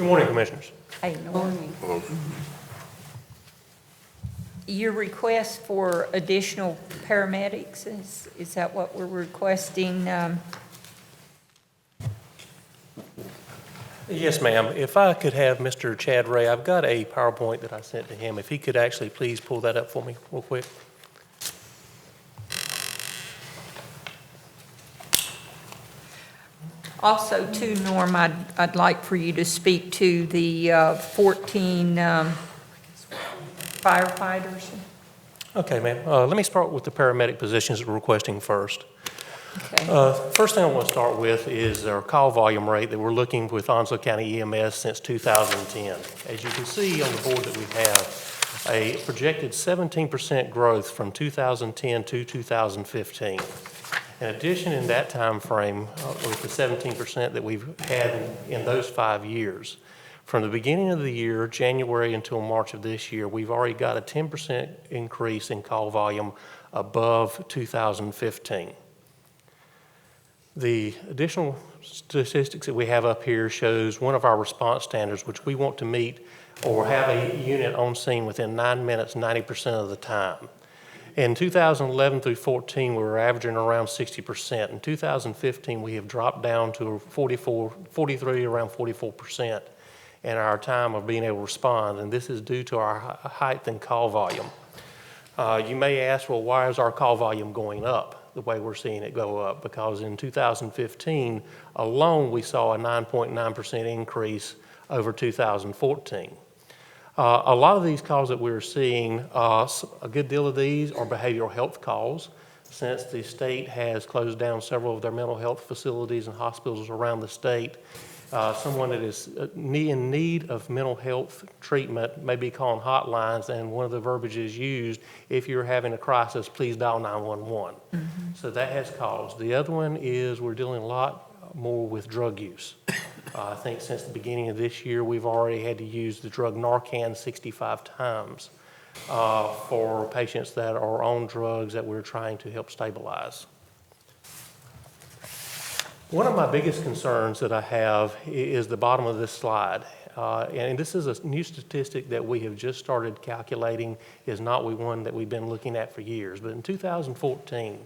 Good morning, Commissioners. Hey, morning. Your request for additional paramedics, is that what we're requesting? Yes, ma'am. If I could have Mr. Chad Ray, I've got a PowerPoint that I sent to him. If he could actually please pull that up for me real quick. Also, too, Norm, I'd like for you to speak to the 14 firefighters. Okay, ma'am. Let me start with the paramedic positions that we're requesting first. Okay. First thing I want to start with is our call volume rate that we're looking with Onslow County EMS since 2010. As you can see on the board that we have, a projected 17% growth from 2010 to 2015. In addition, in that time frame, with the 17% that we've had in those 5 years, from the beginning of the year, January until March of this year, we've already got a 10% increase in call volume above 2015. The additional statistics that we have up here shows one of our response standards, which we want to meet or have a unit on scene within 9 minutes, 90% of the time. In 2011 through 14, we were averaging around 60%. In 2015, we have dropped down to 43, around 44% in our time of being able to respond, and this is due to our height and call volume. You may ask, well, why is our call volume going up the way we're seeing it go up? Because in 2015 alone, we saw a 9.9% increase over 2014. A lot of these calls that we're seeing, a good deal of these are behavioral health calls. Since the state has closed down several of their mental health facilities and hospitals around the state, someone that is in need of mental health treatment may be calling hotlines, and one of the verbiages used, if you're having a crisis, please dial 911. So that has calls. The other one is we're dealing a lot more with drug use. I think since the beginning of this year, we've already had to use the drug Narcan 65 times for patients that are on drugs that we're trying to help stabilize. One of my biggest concerns that I have is the bottom of this slide. And this is a new statistic that we have just started calculating, is not one that we've been looking at for years. But in 2014,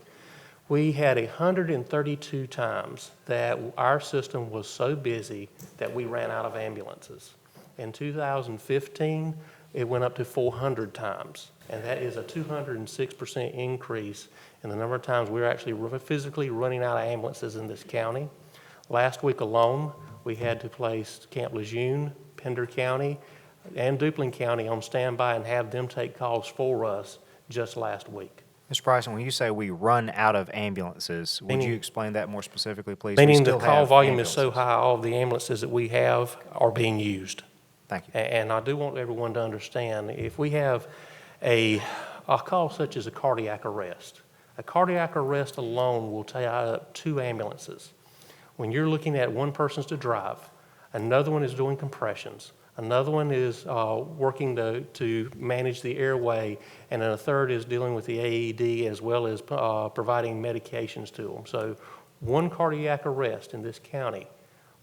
we had 132 times that our system was so busy that we ran out of ambulances. In 2015, it went up to 400 times, and that is a 206% increase in the number of times we're actually physically running out of ambulances in this county. Last week alone, we had to place Camp Lejeune, Pender County, and Duplin County on standby and have them take calls for us just last week. Mr. Bryson, when you say we run out of ambulances, would you explain that more specifically, please? Meaning the call volume is so high, all of the ambulances that we have are being used. Thank you. And I do want everyone to understand, if we have a call such as a cardiac arrest alone will tie up 2 ambulances. When you're looking at one person's to drive, another one is doing compressions, another one is working to manage the airway, and then a third is dealing with the AED as well as providing medications to them. So one cardiac arrest in this county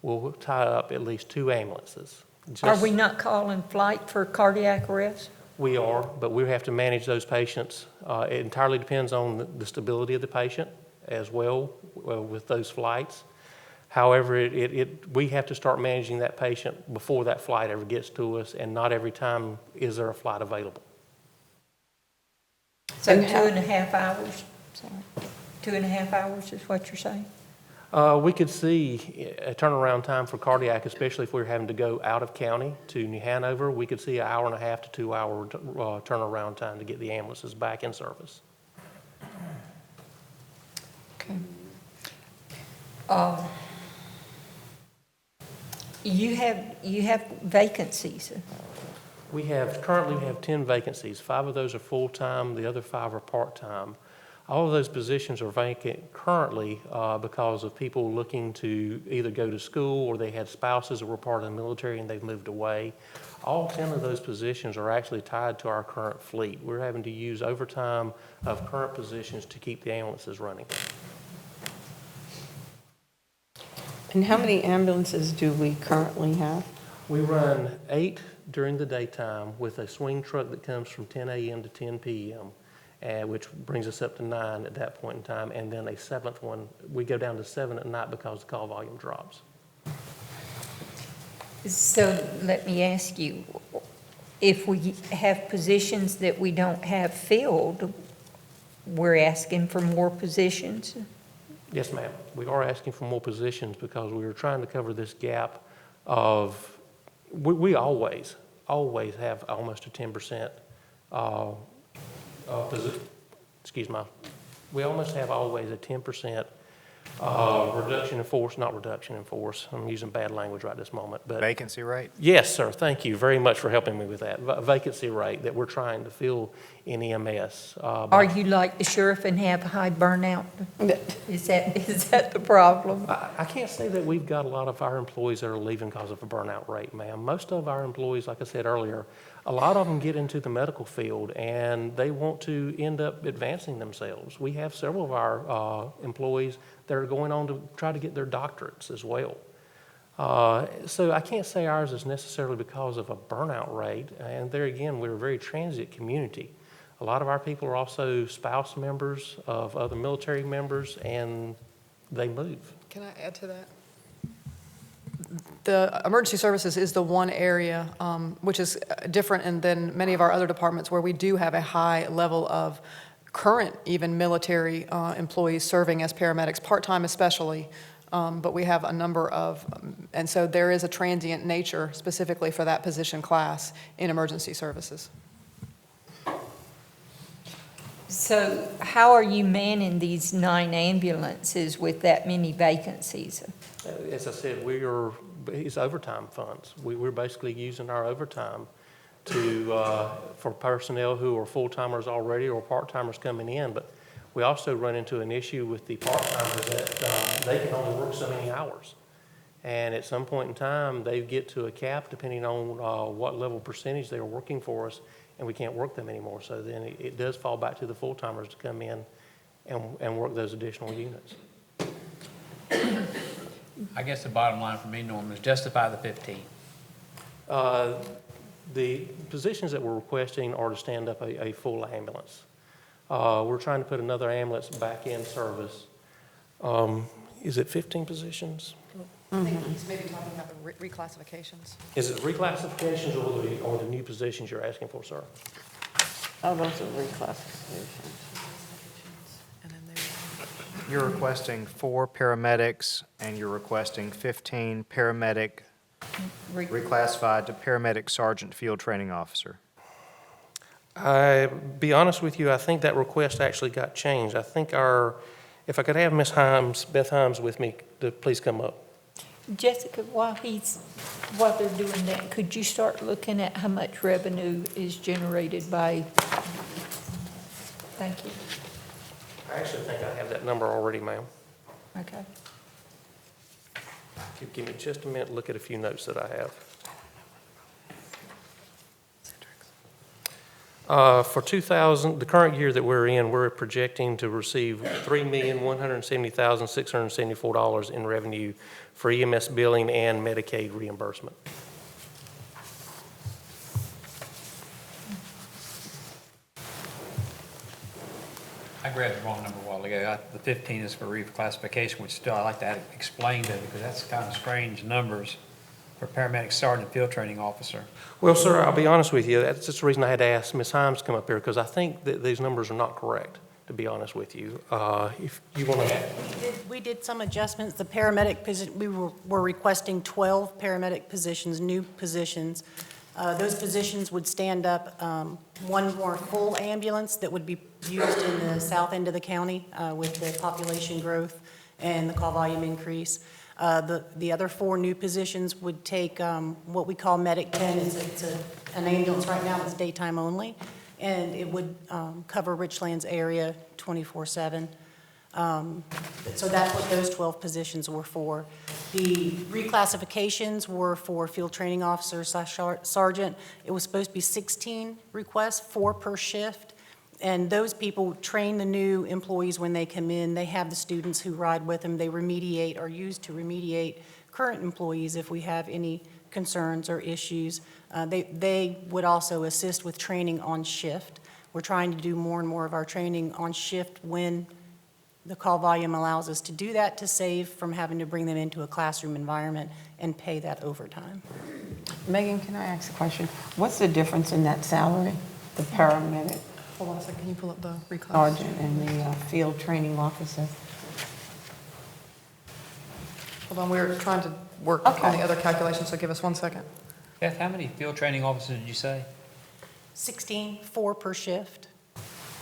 will tie up at least 2 ambulances. Are we not calling flight for cardiac arrest? We are, but we have to manage those patients. It entirely depends on the stability of the patient as well with those flights. However, we have to start managing that patient before that flight ever gets to us, and not every time is there a flight available. So 2.5 hours? Sorry. 2.5 hours is what you're saying? We could see a turnaround time for cardiac, especially if we were having to go out of county to New Hanover. We could see 1.5 hours to 2 hour turnaround time to get the ambulances back in service. Okay. You have vacancies. We currently have 10 vacancies. 5 of those are full-time, the other 5 are part-time. All of those positions are vacant currently because of people looking to either go to school, or they had spouses that were part of the military and they've moved away. All 10 of those positions are actually tied to our current fleet. We're having to use overtime of current positions to keep the ambulances running. And how many ambulances do we currently have? We run 8 during the daytime with a swing truck that comes from 10 a.m. to 10 p.m., which brings us up to 9 at that point in time, and then a 7th one. We go down to 7 at night because the call volume drops. So let me ask you, if we have positions that we don't have filled, we're asking for more positions? Yes, ma'am. We are asking for more positions because we were trying to cover this gap of, we always have almost a 10%, we almost have always a 10% reduction in force, not reduction in force. I'm using bad language right this moment, but. Vacancy rate? Yes, sir. Thank you very much for helping me with that. Vacancy rate that we're trying to fill in EMS. Are you like the sheriff and have high burnout? Is that the problem? I can't say that we've got a lot of our employees that are leaving because of a burnout rate, ma'am. Most of our employees, like I said earlier, a lot of them get into the medical field and they want to end up advancing themselves. We have several of our employees that are going on to try to get their doctorates as well. So I can't say ours is necessarily because of a burnout rate. And there again, we're a very transient community. A lot of our people are also spouse members of other military members, and they move. Can I add to that? The emergency services is the one area which is different than many of our other departments where we do have a high level of current, even military employees serving as paramedics, part-time especially, but we have a number of, and so there is a transient nature specifically for that position class in emergency services. So how are you manning these 9 ambulances with that many vacancies? As I said, it's overtime funds. We're basically using our overtime for personnel who are full-timers already or part-timers coming in, but we also run into an issue with the part-timers that they can only work so many hours. And at some point in time, they get to a cap depending on what level percentage they are working for us, and we can't work them anymore. So then it does fall back to the full-timers to come in and work those additional units. I guess the bottom line for me, Norm, is justify the 15. The positions that we're requesting are to stand up a full ambulance. We're trying to put another ambulance back in service. Is it 15 positions? I think he's maybe talking about the reclassifications. Is it reclassifications or the new positions you're asking for, sir? Oh, those are reclassifications. And then there- You're requesting 4 paramedics, and you're requesting 15 paramedic reclassified to paramedic sergeant field training officer. Be honest with you, I think that request actually got changed. I think if I could have Beth Himes with me, to please come up. Jessica, while they're doing that, could you start looking at how much revenue is generated by, thank you. I actually think I have that number already, ma'am. Okay. Give me just a minute to look at a few notes that I have. For the current year that we're in, we're projecting to receive $3,170,674 in revenue for EMS billing and Medicaid reimbursement. I grabbed the wrong number a while ago. The 15 is for reclassification, which still I like to explain to because that's kind of strange numbers for paramedic sergeant field training officer. Well, sir, I'll be honest with you. That's just the reason I had to ask Ms. Himes to come up here, because I think that these numbers are not correct, to be honest with you. If you want to. We did some adjustments. The paramedic position, we were requesting 12 paramedic positions, new positions. Those positions would stand up one more full ambulance that would be used in the south end of the county with the population growth and the call volume increase. The other 4 new positions would take what we call Medic 10. It's an ambulance right now that's daytime only, and it would cover Richlands area 24/7. So that's what those 12 positions were for. The reclassifications were for field training officer / sergeant. It was supposed to be 16 requests, 4 per shift. And those people train the new employees when they come in. They have the students who ride with them. They remediate or use to remediate current employees if we have any concerns or issues. They would also assist with training on shift. We're trying to do more and more of our training on shift when the call volume allows us to do that, to save from having to bring them into a classroom environment and pay that overtime. Megan, can I ask a question? What's the difference in that salary, the paramedic Hold on a second, can you pull up the reclass? sergeant and the field training officer? Hold on, we're trying to work on Okay. the other calculations, so give us 1 second. Beth, how many field training officers did you say? 16, 4 per shift.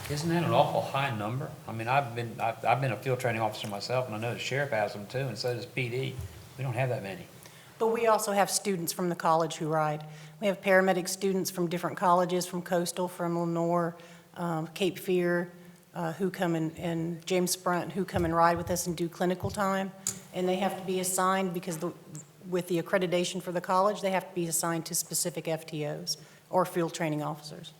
Isn't that an awful high number? I mean, I've been a field training officer myself, and I know the sheriff has them too, and so does PD. We don't have that many. But we also have students from the college who ride. We have paramedic students from different colleges, from Coastal, from Lenore, Cape Fear, who come and James Brunt, who come and ride with us and do clinical time. And they have to be assigned, because with the accreditation for the college, they have to be assigned to specific FTOs or field training officers.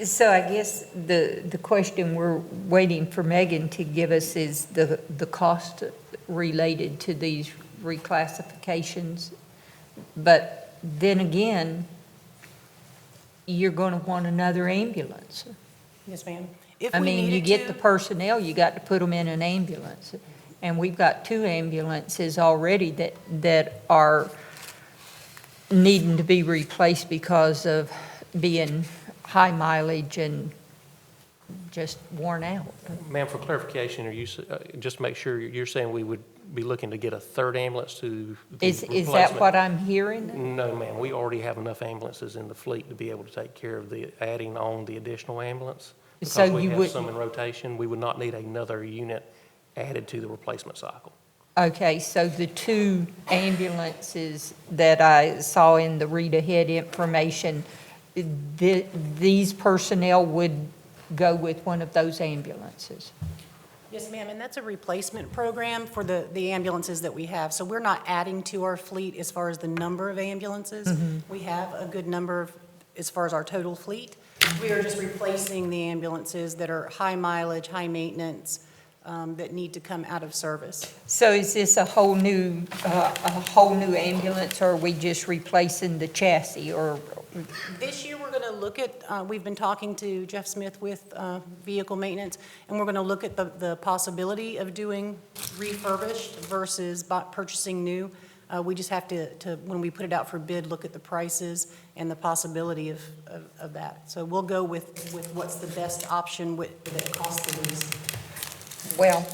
So I guess the question we're waiting for Megan to give us is the cost related to these reclassifications. But then again, you're going to want another ambulance. Yes, ma'am. If I we mean, you needed get to- the personnel, you got to put them in an ambulance. And we've got 2 ambulances already that are needing to be replaced because of being high mileage and just worn out. Ma'am, for clarification, are you, just to make sure, you're saying we would be looking to get a third ambulance to the Is that replacement? what I'm hearing? No, ma'am, we already have enough ambulances in the fleet to be able to take care of the, adding on the additional ambulance. So Because we you have would- some in rotation, we would not need another unit added to the replacement cycle. Okay, so the 2 ambulances that I saw in the read-ahead information, these personnel would go with one of those ambulances? Yes, ma'am, and that's a replacement program for the ambulances that we have. So we're not adding to our fleet as far as the number of ambulances. We have a good number as far as our total fleet. We are just replacing the ambulances that are high mileage, high maintenance, that need to come out of service. So is this a whole new ambulance, or are we just replacing the chassis, or? This year, we're going to look at, we've been talking to Jeff Smith with vehicle maintenance, and we're going to look at the possibility of doing refurbished versus purchasing new. We just have to, when we put it out for bid, look at the prices and the possibility of that. So we'll go with what's the best option that costs the least. Well,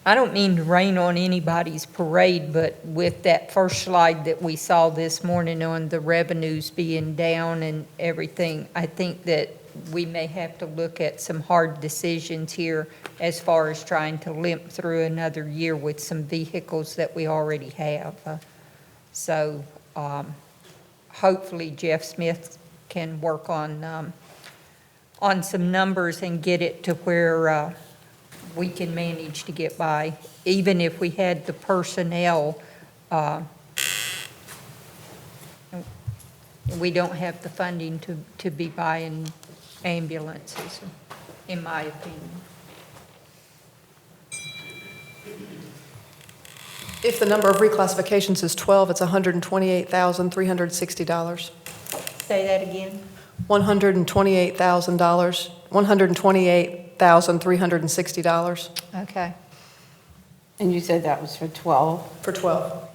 I don't mean to rain on anybody's parade, but with that first slide that we saw this morning on the revenues being down and everything, I think that we may have to look at some hard decisions here as far as trying to limp through another year with some vehicles that we already have. So hopefully Jeff Smith can work on some numbers and get it to where we can manage to get by, even if we had the personnel. We don't have the funding to be buying ambulances, in my opinion. If the number of reclassifications is 12, it's $128,360. Say that again? $128,000, $128,360 Okay. And you said that was for 12? for 12.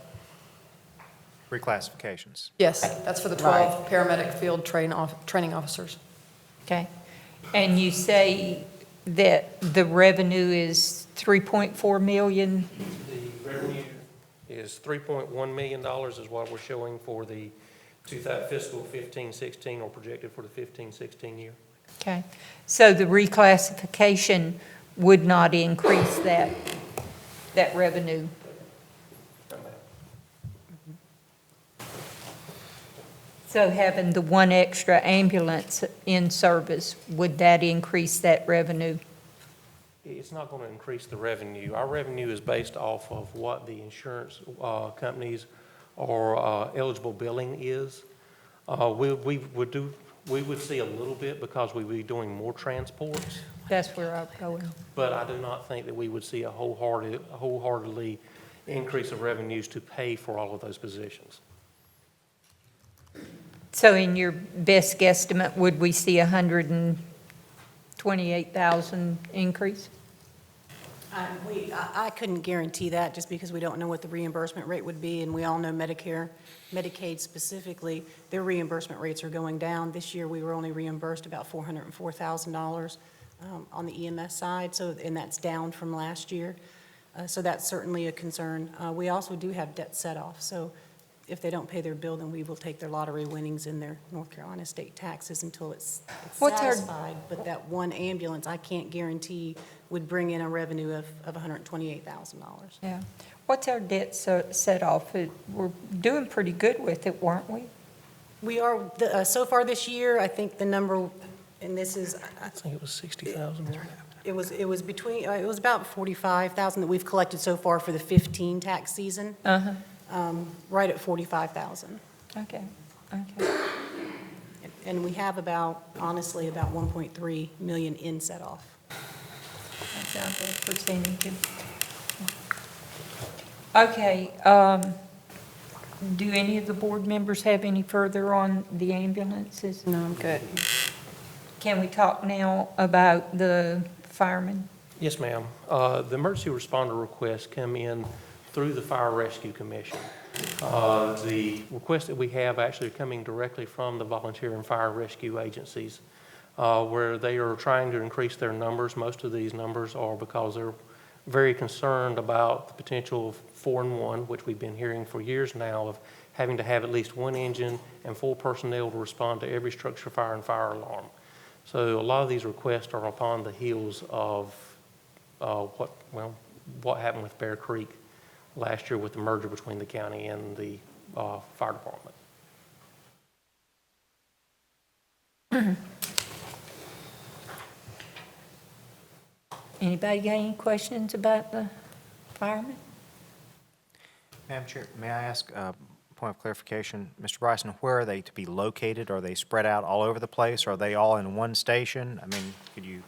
Reclassifications. Yes, that's for the 12 paramedic field training officers. Okay. And you say that the revenue is 3.4 million? The revenue is $3.1 million is what we're showing for the fiscal 15-16, or projected for the 15-16 year. Okay. So the reclassification would not increase that revenue? So having the 1 extra ambulance in service, would that increase that revenue? It's not going to increase the revenue. Our revenue is based off of what the insurance companies or eligible billing is. We would see a little bit because we would be doing more transports, That's where I'm going. but I do not think that we would see a wholeheartedly increase of revenues to pay for all of those positions. So in your best guesstimate, would we see a 128,000 increase? I couldn't guarantee that, just because we don't know what the reimbursement rate would be, and we all know Medicare, Medicaid specifically, their reimbursement rates are going down. This year, we were only reimbursed about $404,000 on the EMS side, and that's down from last year. So that's certainly a concern. We also do have debt set-off, so if they don't pay their bill, then we will take their lottery winnings in their North Carolina state taxes until it's What's our- satisfied. But that one ambulance, I can't guarantee would bring in a revenue of $128,000. Yeah. What's our debt set off? We're doing pretty good with it, weren't we? We are, so far this year, I think the number, and this is, I think it was 60,000. it was between, it was about 45,000 that we've collected so far for the 15 tax season, Uh-huh, right at 45,000. okay, okay. And we have honestly, about 1.3 million in set-off. That sounds like a percentage. Okay, do any of the board members have any further on the ambulances? No, I'm good. Can we talk now about the firemen? Yes, ma'am. The emergency responder requests come in through the Fire Rescue Commission. The requests that we have actually are coming directly from the volunteer and fire rescue agencies, where they are trying to increase their numbers. Most of these numbers are because they're very concerned about the potential of 4-in-1, which we've been hearing for years now, of having to have at least one engine and full personnel to respond to every structure fire and fire alarm. So a lot of these requests are upon the heels of what happened with Bear Creek last year with the merger between the county and the fire department. Anybody got any questions about the firemen? Madam Chair, may I ask a point of clarification? Mr. Bryson, where are they to be located? Are they spread out all over the place? Are they all in one station? I mean, could you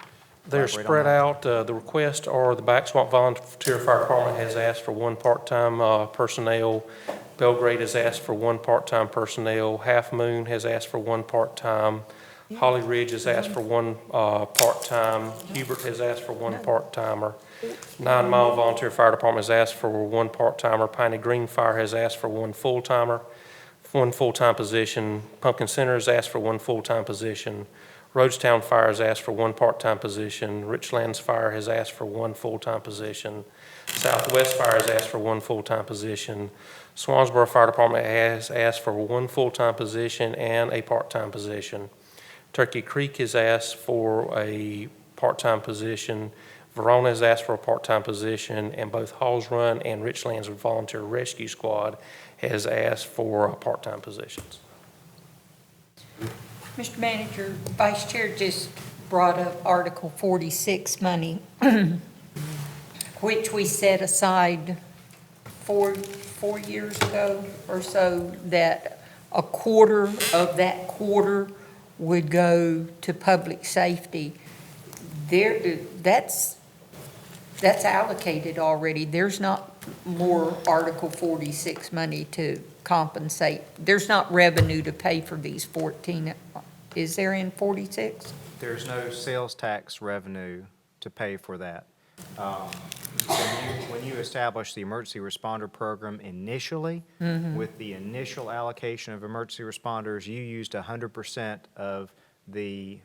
They're elaborate on spread that? out. The request or the Back Swamp Volunteer Fire Department has asked for one part-time personnel. Belgrade has asked for one part-time personnel. Half Moon has asked for one part-time. Holly Ridge has asked for one part-time. Hubert has asked for one part-timer. 9 Mile Volunteer Fire Department has asked for one part-timer. Piney Green Fire has asked for one full-timer, one full-time position. Pumpkin Center has asked for one full-time position. Roachtown Fire has asked for one part-time position. Richlands Fire has asked for one full-time position. Southwest Fire has asked for one full-time position. Swansboro Fire Department has asked for one full-time position and a part-time position. Turkey Creek has asked for a part-time position. Verona has asked for a part-time position, and both Halls Run and Richlands Volunteer Rescue Squad has asked for part-time positions. Mr. Manager, Vice Chair just brought up Article 46 money, which we set aside four years ago or so, that a quarter of that quarter would go to public safety. That's allocated already. There's not more Article 46 money to compensate. There's not revenue to pay for these 14. Is there in 46? There's no sales tax revenue to pay for that. When you established the emergency responder program initially, with the initial allocation of emergency responders, you used 100% of the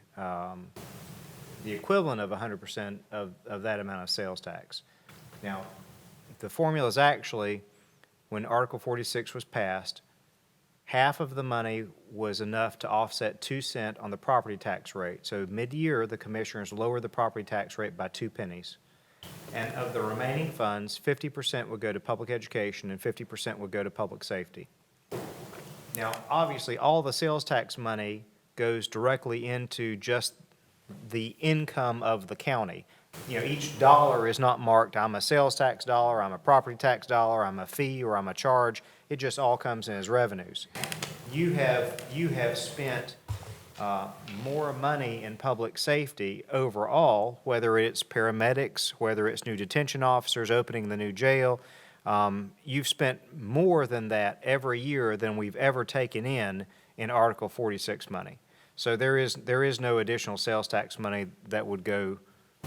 equivalent of 100% of that amount of sales tax. Now, the formula is actually, when Article 46 was passed, half of the money was enough to offset 2 cents on the property tax rate. So mid-year, the commissioners lowered the property tax rate by 2 pennies. And of the remaining funds, 50% would go to public education and 50% would go to public safety. Now, obviously, all the sales tax money goes directly into just the income of the county. You know, each dollar is not marked, I'm a sales tax dollar, I'm a property tax dollar, I'm a fee, or I'm a charge. It just all comes in as revenues. You have spent more money in public safety overall, whether it's paramedics, whether it's new detention officers, opening the new jail, you've spent more than that every year than we've ever taken in Article 46 money. So there is no additional sales tax money that would go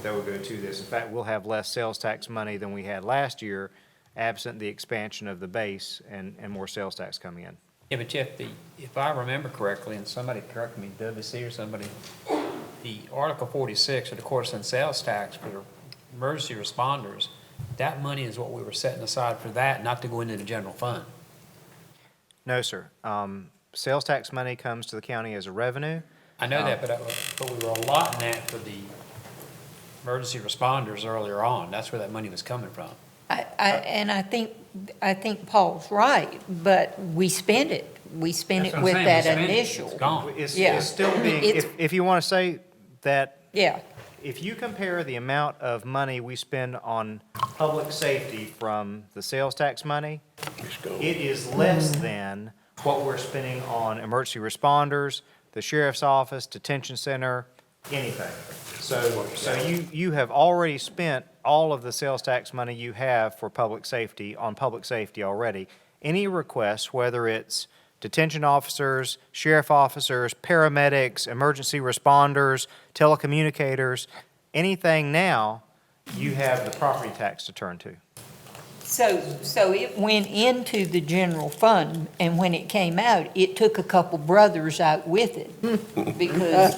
to this. In fact, we'll have less sales tax money than we had last year, absent the expansion of the base and more sales tax coming in. Yeah, but Jeff, if I remember correctly, and somebody correct me, WC or somebody, the Article 46, or the quarter cent sales tax for the emergency responders, that money is what we were setting aside for that, not to go into the general fund. No, sir. Sales tax money comes to the county as a revenue. I know that, but we were allotting that for the emergency responders earlier on. That's where that money was coming from. And I think Paul's right, but we spent it. We spent That's it what I'm with saying. We that spent it. initial. It's gone. Yeah. It's still being, It's- if you want to say that, Yeah, if you compare the amount of money we spend on public safety from the sales tax money, it is less than what we're spending on emergency responders, the sheriff's office, detention center, anything. So you have already spent all of the sales tax money you have for public safety, on public safety already. Any requests, whether it's detention officers, sheriff officers, paramedics, emergency responders, telecommunicators, anything now, you have the property tax to turn to. so it went into the general fund, and when it came out, it took a couple brothers out with it, because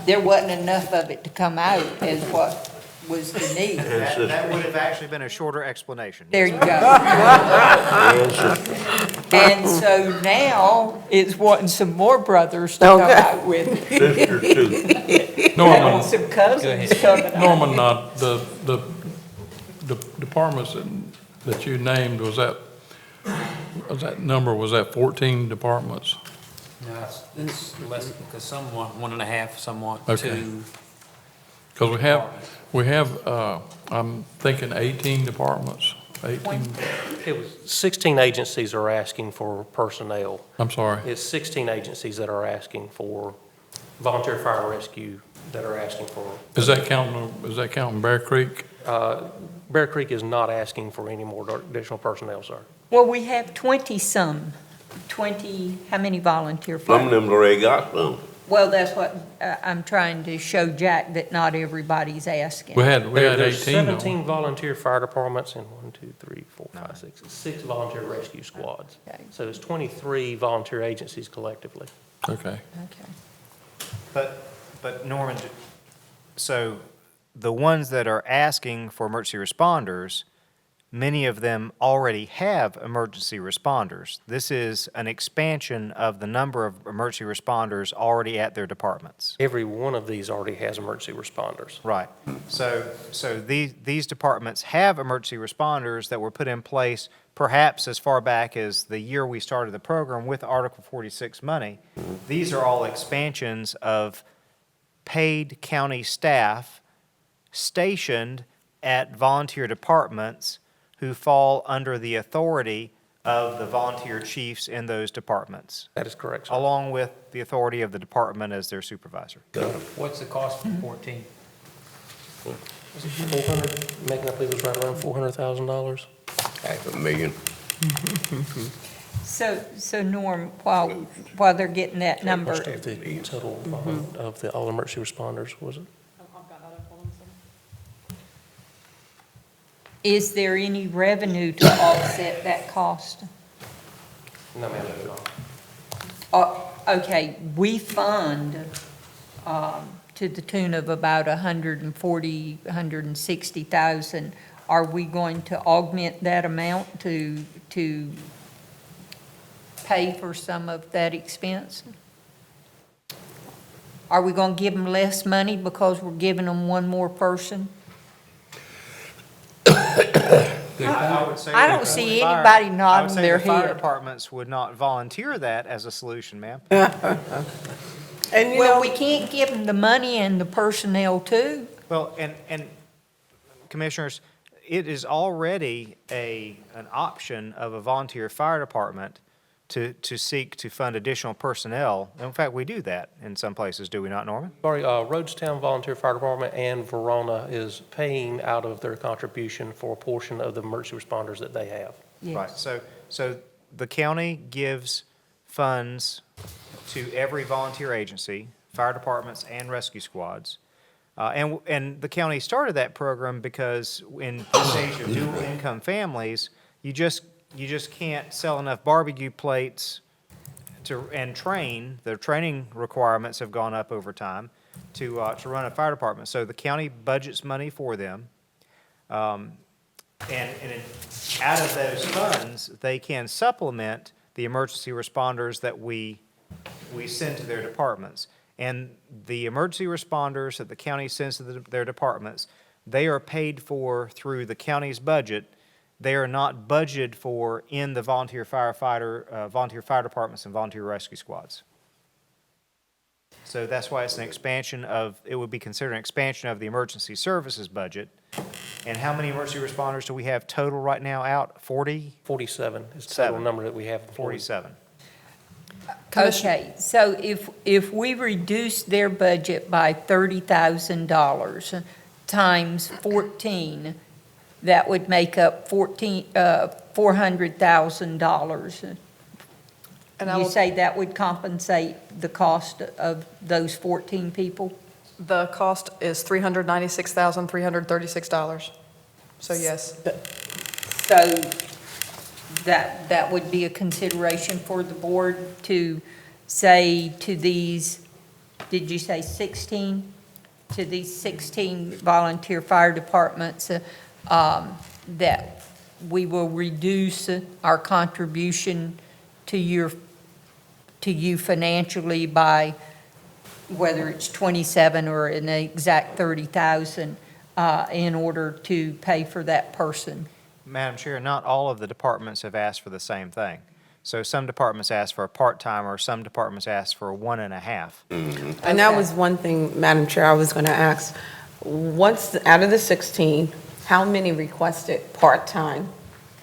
there wasn't enough of it to come out as what was the need. That would have actually been a shorter explanation. There you go. And so now, it's wanting some more brothers to come out with it. Sister too. And Norman, some cousins coming out. Norman, the departments that you named, was that number, was that 14 departments? No, it's less, because some want 1.5, some want Okay. 2. Because we have, I'm thinking 18 departments, 18, It was 16 agencies are asking for personnel. I'm sorry. It's 16 agencies that are asking for volunteer fire and rescue that are asking for. Is that counting Bear Creek? Bear Creek is not asking for any more additional personnel, sir. Well, we have 20-some, 20, how many volunteer Um, fire? Some of them already got some. Well, that's what, I'm trying to show Jack, that not everybody's asking. We had There's 18 though. 17 volunteer fire departments and 6 volunteer rescue squads. Okay. So it's 23 volunteer agencies collectively. Okay. Okay. But Norman, so the ones that are asking for emergency responders, many of them already have emergency responders. This is an expansion of the number of emergency responders already at their departments. Every one of these already has emergency responders. Right. So these departments have emergency responders that were put in place perhaps as far back as the year we started the program with Article 46 money. These are all expansions of paid county staff stationed at volunteer departments who fall under the authority of the volunteer chiefs in those departments, That is correct, sir. along with the authority of the department as their supervisor. What's the cost for 14? Was it 400, Megan, I believe it was right around $400,000. $500,000. So Norm, while they're getting that number, Most of the total of the all emergency responders, was it? is there any revenue to offset that cost? No, ma'am, there's not. Okay, we fund to the tune of about 140, 160,000. Are we going to augment that amount to pay for some of that expense? Are we going to give them less money because we're giving them one more person? I would say I that don't the see fire- anybody I would nodding say their the fire head. departments would not volunteer that as a solution, ma'am. And you Well, know, we can't give them the money and the personnel too. Well, and Commissioners, it is already an option of a volunteer fire department to seek to fund additional personnel. In fact, we do that in some places, do we not, Norman? Sorry, Rhodestown Volunteer Fire Department and Verona is paying out of their contribution for a portion of the emergency responders that they have. Right, Yes. so the county gives funds to every volunteer agency, fire departments and rescue squads. And the county started that program because in this age of dual income families, you just can't sell enough barbecue plates and train. The training requirements have gone up over time to run a fire department. So the county budgets money for them. And out of those funds, they can supplement the emergency responders that we send to their departments. And the emergency responders that the county sends to their departments, they are paid for through the county's budget. They are not budgeted for in the volunteer fire departments and volunteer rescue squads. So that's why it's an expansion of, it would be considered an expansion of the emergency services budget. And how many emergency responders do we have total right now out? 40? 47 is the total 7. number that we have. 47. Okay, so if we reduce their budget by $30,000 times 14, that would make up $400,000. And I You will- say that would compensate the cost of those 14 people? The cost is $396,336. So yes. So that would be a consideration for the board to say to these, did you say 16? To these 16 volunteer fire departments, that we will reduce our contribution to you financially by, whether it's 27 or an exact 30,000, in order to pay for that person. Madam Chair, not all of the departments have asked for the same thing. So some departments ask for a part-timer, some departments ask for 1.5. And that Okay. was one thing, Madam Chair, I was going to ask. Out of the 16, how many requested part-time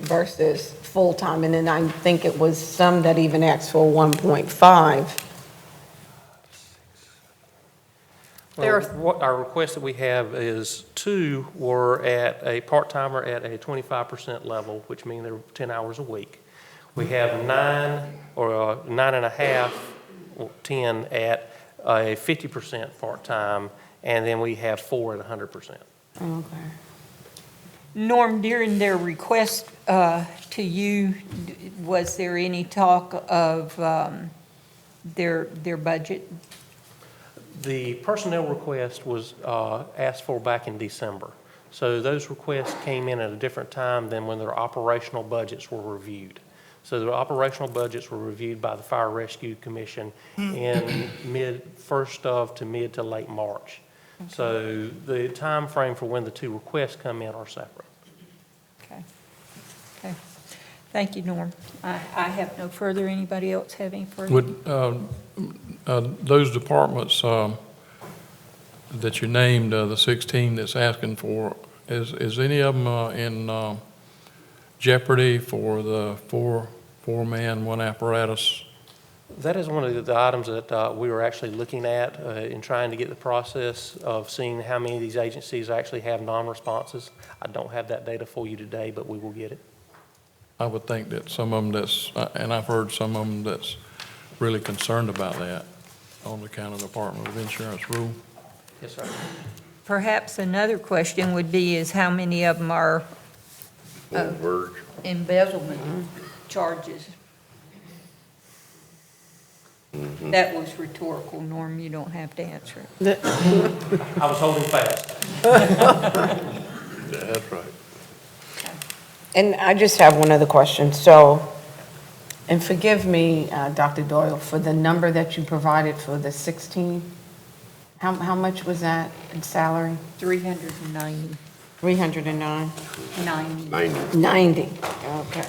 versus full-time? And then I think it was some that even asked for 1.5. There Well, what our request that we have is 2 were at a part-timer at a 25% level, which means they're 10 hours a week. We have 9 or 9.5, or 10 at a 50% part-time, and then we have 4 at 100%. Okay. Norm, during their request to you, was there any talk of their budget? The personnel request was asked for back in December. So those requests came in at a different time than when their operational budgets were reviewed. So the operational budgets were reviewed by the Fire Rescue Commission in mid to late March. So the time frame for when the 2 requests come in are separate. Okay. Okay. Thank you, Norm. I have no further. Anybody else have any further? Would, those departments that you named, the 16 that's asking for, is any of them in jeopardy for the four-man, one apparatus? That is one of the items that we were actually looking at in trying to get the process of seeing how many of these agencies actually have non-responses. I don't have that data for you today, but we will get it. I would think that some of them and I've heard some of them that's really concerned about that on account of the Department of Insurance rule. Yes, sir. Perhaps another question would be is how many of them are embezzlement charges? That was rhetorical, Norm. You don't have to answer it. I was holding fast. That's right. And I just have one other question. So, and forgive me, Dr. Doyle, for the number that you provided for the 16. How much was that in salary? 390. 309? 90. 90, okay.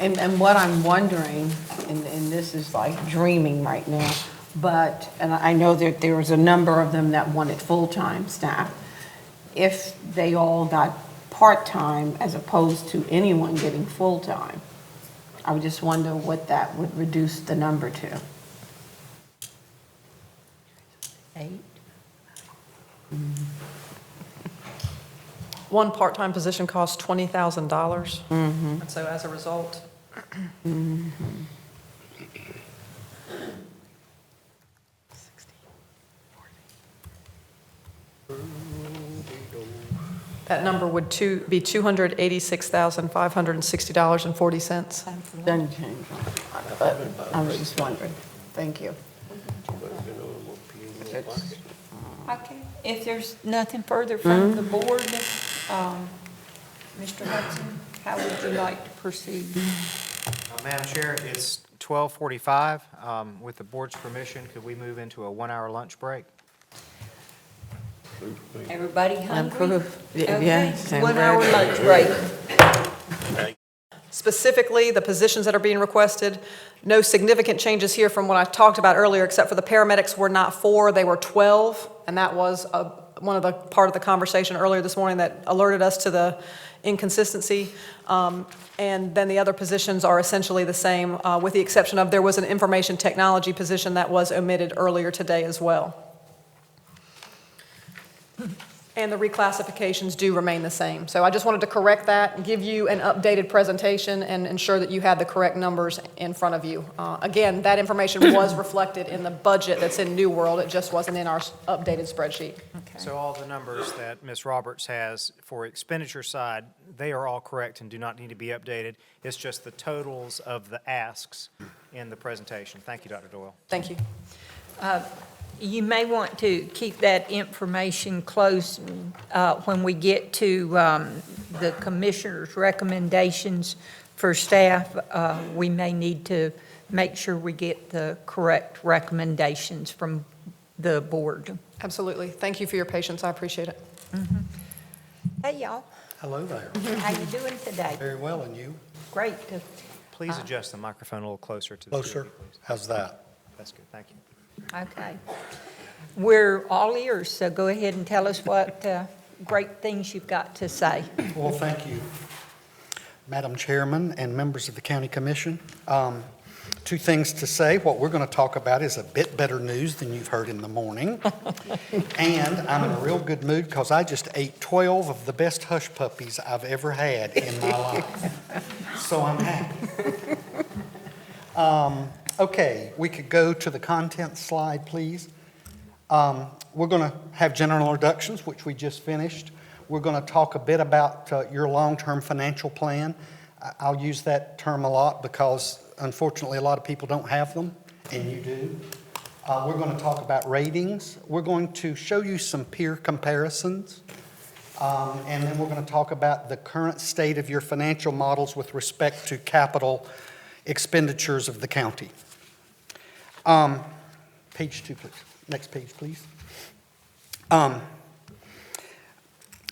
And what I'm wondering, and this is like dreaming right now, but, and I know that there was a number of them that wanted full-time staff. If they all got part-time as opposed to anyone getting full-time, I would just wonder what that would reduce the number to. 8. One part-time position costs $20,000. And so as a result, that number would be $286,560.40. Doesn't change. But I was just wondering. Thank you. Okay, if there's nothing further from the board, Mr. Hudson, how would you like to proceed? Madam Chair, it's 12:45. With the board's permission, could we move into a 1-hour lunch break? Everybody hungry? Approve. Yeah, Okay, same 1 hour bread. lunch break. Specifically, the positions that are being requested, no significant changes here from what I talked about earlier, except for the paramedics were not 4, they were 12, and that was one of the part of the conversation earlier this morning that alerted us to the inconsistency. And then the other positions are essentially the same, with the exception of there was an information technology position that was omitted earlier today as well. And the reclassifications do remain the same. So I just wanted to correct that and give you an updated presentation and ensure that you had the correct numbers in front of you. Again, that information was reflected in the budget that's in New World. It just wasn't in our updated spreadsheet. So all the numbers that Ms. Roberts has for expenditure side, they are all correct and do not need to be updated. It's just the totals of the asks in the presentation. Thank you, Dr. Doyle. Thank you. You may want to keep that information close when we get to the commissioner's recommendations for staff. We may need to make sure we get the correct recommendations from the board. Absolutely. Thank you for your patience. I appreciate it. Hey, y'all. Hello there. How you doing today? Very well, and you? Great. Please adjust the microphone a little closer to the Closer? TV, please. How's that? That's good, thank you. Okay. We're all ears, so go ahead and tell us what great things you've got to say. Well, thank you, Madam Chairman and members of the County Commission. 2 things to say. What we're going to talk about is a bit better news than you've heard in the morning. And I'm in a real good mood because I just ate 12 of the best hush puppies I've ever had in my life. So I'm happy. Okay, we could go to the content slide, please. We're going to have general introductions, which we just finished. We're going to talk a bit about your long-term financial plan. I'll use that term a lot because, unfortunately, a lot of people don't have them, and you do. We're going to talk about ratings. We're going to show you some peer comparisons. And then we're going to talk about the current state of your financial models with respect to capital expenditures of the county. Page 2, please. Next page, please.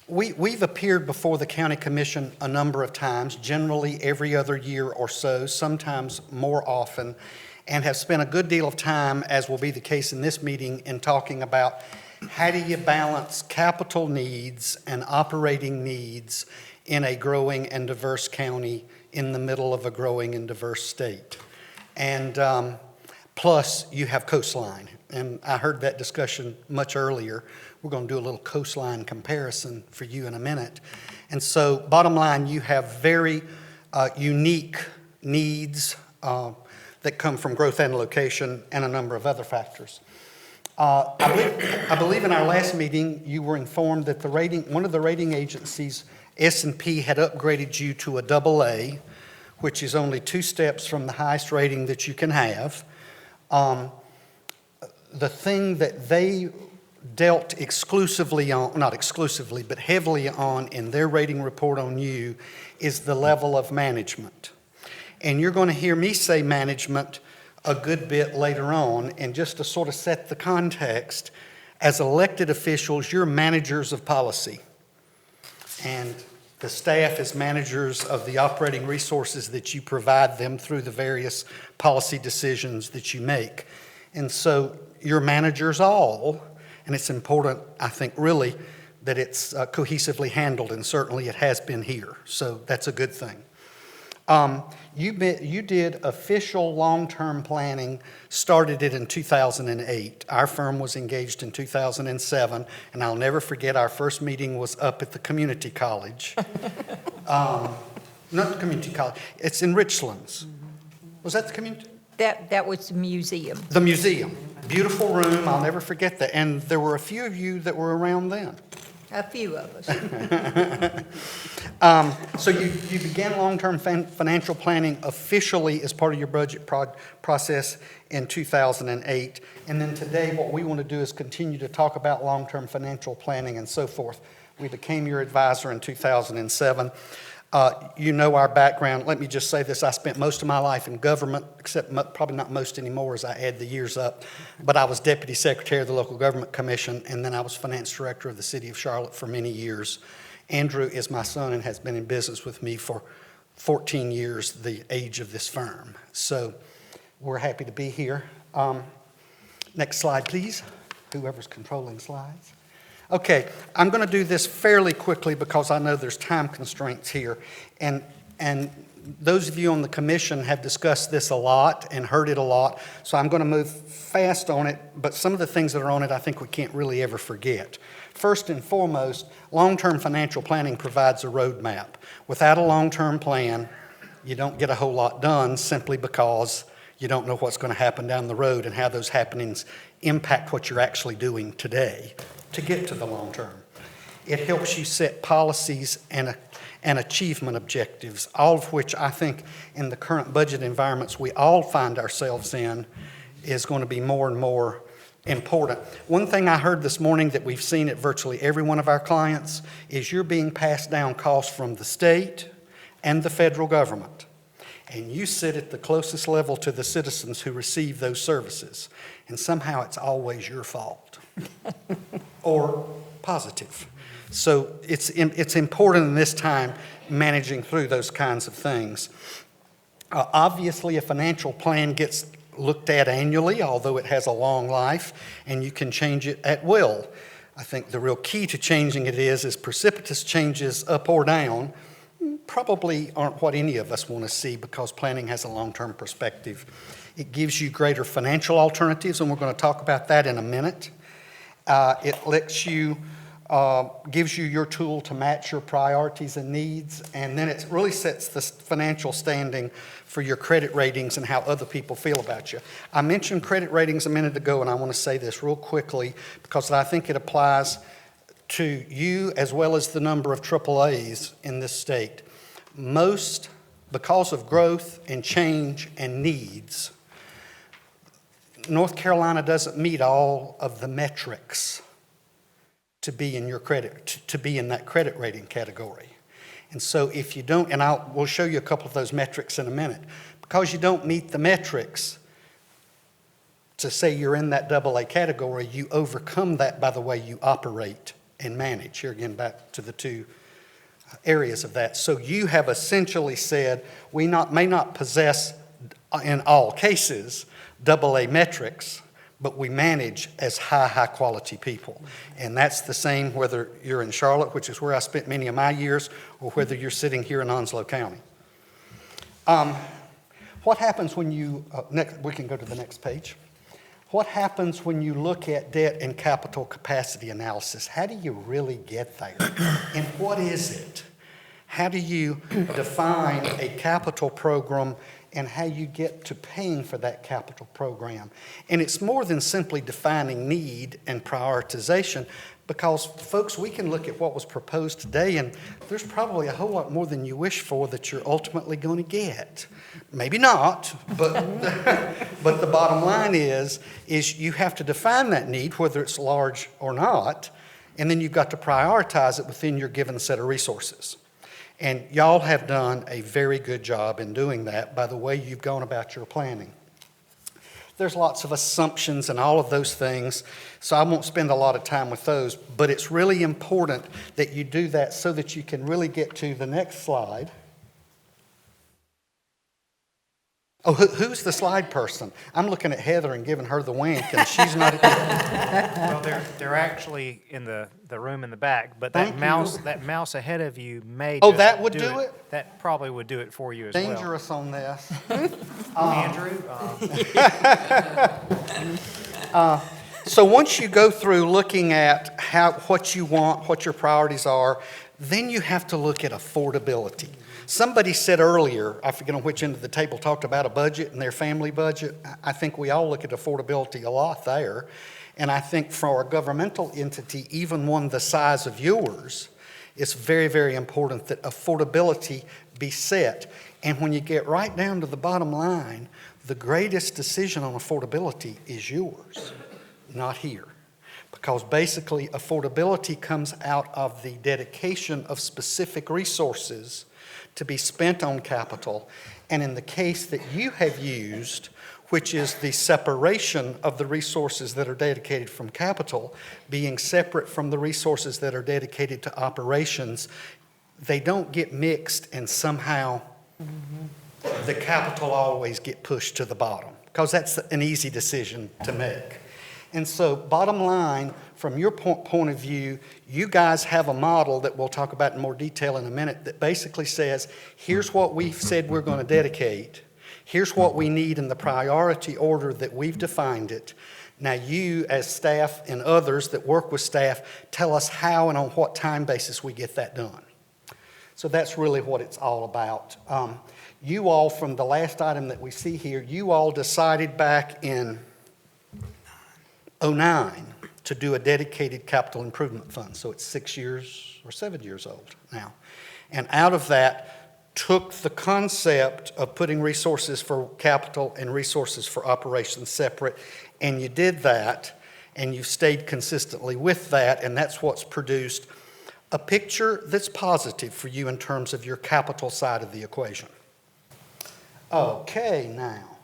We've appeared before the County Commission a number of times, generally every other year or so, sometimes more often, and have spent a good deal of time, as will be the case in this meeting, in talking about how do you balance capital needs and operating needs in a growing and diverse county in the middle of a growing and diverse state. And plus, you have coastline. And I heard that discussion much earlier. We're going to do a little coastline comparison for you in a minute. And so, bottom line, you have very unique needs that come from growth and location and a number of other factors. I believe in our last meeting, you were informed that one of the rating agencies, S&P, had upgraded you to a AA, which is only 2 steps from the highest rating that you can have. The thing that they dealt exclusively on, not exclusively, but heavily on in their rating report on you is the level of management. And you're going to hear me say management a good bit later on. And just to sort of set the context, as elected officials, you're managers of policy. And the staff is managers of the operating resources that you provide them through the various policy decisions that you make. And so you're managers all, and it's important, I think, really, that it's cohesively handled, and certainly it has been here. So that's a good thing. You did official long-term planning, started it in 2008. Our firm was engaged in 2007, and I'll never forget, our first meeting was up at the community college. Not the community college, it's in Richlands. Was that the community? That was the museum. The museum. Beautiful room, I'll never forget that. And there were a few of you that were around then. A few of us. So you began long-term financial planning officially as part of your budget process in 2008. And then today, what we want to do is continue to talk about long-term financial planning and so forth. We became your advisor in 2007. You know our background. Let me just say this. I spent most of my life in government, except probably not most anymore as I add the years up. But I was Deputy Secretary of the Local Government Commission, and then I was Finance Director of the City of Charlotte for many years. Andrew is my son and has been in business with me for 14 years, the age of this firm. So we're happy to be here. Next slide, please. Whoever's controlling slides. Okay, I'm going to do this fairly quickly because I know there's time constraints here. And those of you on the commission have discussed this a lot and heard it a lot, so I'm going to move fast on it, but some of the things that are on it I think we can't really ever forget. First and foremost, long-term financial planning provides a roadmap. Without a long-term plan, you don't get a whole lot done simply because you don't know what's going to happen down the road and how those happenings impact what you're actually doing today to get to the long term. It helps you set policies and achievement objectives, all of which I think in the current budget environments we all find ourselves in is going to be more and more important. One thing I heard this morning that we've seen at virtually every one of our clients is you're being passed down costs from the state and the federal government. And you sit at the closest level to the citizens who receive those services. And somehow it's always your fault. Or positive. So it's important in this time managing through those kinds of things. Obviously, a financial plan gets looked at annually, although it has a long life, and you can change it at will. I think the real key to changing it is precipitous changes up or down probably aren't what any of us want to see because planning has a long-term perspective. It gives you greater financial alternatives, and we're going to talk about that in a minute. It lets you, gives you your tool to match your priorities and needs, and then it really sets the financial standing for your credit ratings and how other people feel about you. I mentioned credit ratings a minute ago, and I want to say this real quickly because I think it applies to you as well as the number of AAAs in this state. Most, because of growth and change and needs, North Carolina doesn't meet all of the metrics to be in your credit, to be in that credit rating category. And so if you don't, and we'll show you a couple of those metrics in a minute, because you don't meet the metrics to say you're in that AA category, you overcome that by the way you operate and manage. Here again, back to the two areas of that. So you have essentially said, we may not possess in all cases AA metrics, but we manage as high quality people. And that's the same whether you're in Charlotte, which is where I spent many of my years, or whether you're sitting here in Onslow County. What happens when you, we can go to the next page. What happens when you look at debt and capital capacity analysis? How do you really get there? And what is it? How do you define a capital program and how you get to paying for that capital program? And it's more than simply defining need and prioritization, because, folks, we can look at what was proposed today, and there's probably a whole lot more than you wish for that you're ultimately going to get. Maybe not, but, but the bottom line is you have to define that need, whether it's large or not, and then you've got to prioritize it within your given set of resources. And y'all have done a very good job in doing that by the way you've gone about your planning. There's lots of assumptions and all of those things, so I won't spend a lot of time with those, but it's really important that you do that so that you can really get to the next slide. Oh, who's the slide person? I'm looking at Heather and giving her the wink, and she's not. Well, they're actually in the room in the back, but Thank you. that mouse ahead of you may Oh, just that would do it? That probably would do it for you as well. Dangerous on this. Andrew, So once you go through looking at what you want, what your priorities are, then you have to look at affordability. Somebody said earlier, I forget on which end of the table, talked about a budget and their family budget. I think we all look at affordability a lot there. And I think for a governmental entity, even one the size of yours, it's very, very important that affordability be set. And when you get right down to the bottom line, the greatest decision on affordability is yours, not here. Because basically affordability comes out of the dedication of specific resources to be spent on capital. And in the case that you have used, which is the separation of the resources that are dedicated from capital, being separate from the resources that are dedicated to operations, they don't get mixed and somehow the capital always get pushed to the bottom, because that's an easy decision to make. And so bottom line, from your point of view, you guys have a model that we'll talk about in more detail in a minute that basically says, here's what we've said we're going to dedicate. Here's what we need in the priority order that we've defined it. Now you, as staff and others that work with staff, tell us how and on what time basis we get that done. So that's really what it's all about. You all, from the last item that we see here, you all decided back in 2009 to do a dedicated capital improvement fund. So it's 6 years or 7 years old now. And out of that, took the concept of putting resources for capital and resources for operations separate, and you did that, and you've stayed consistently with that, and that's what's produced a picture that's positive for you in terms of your capital side of the equation. Okay, now,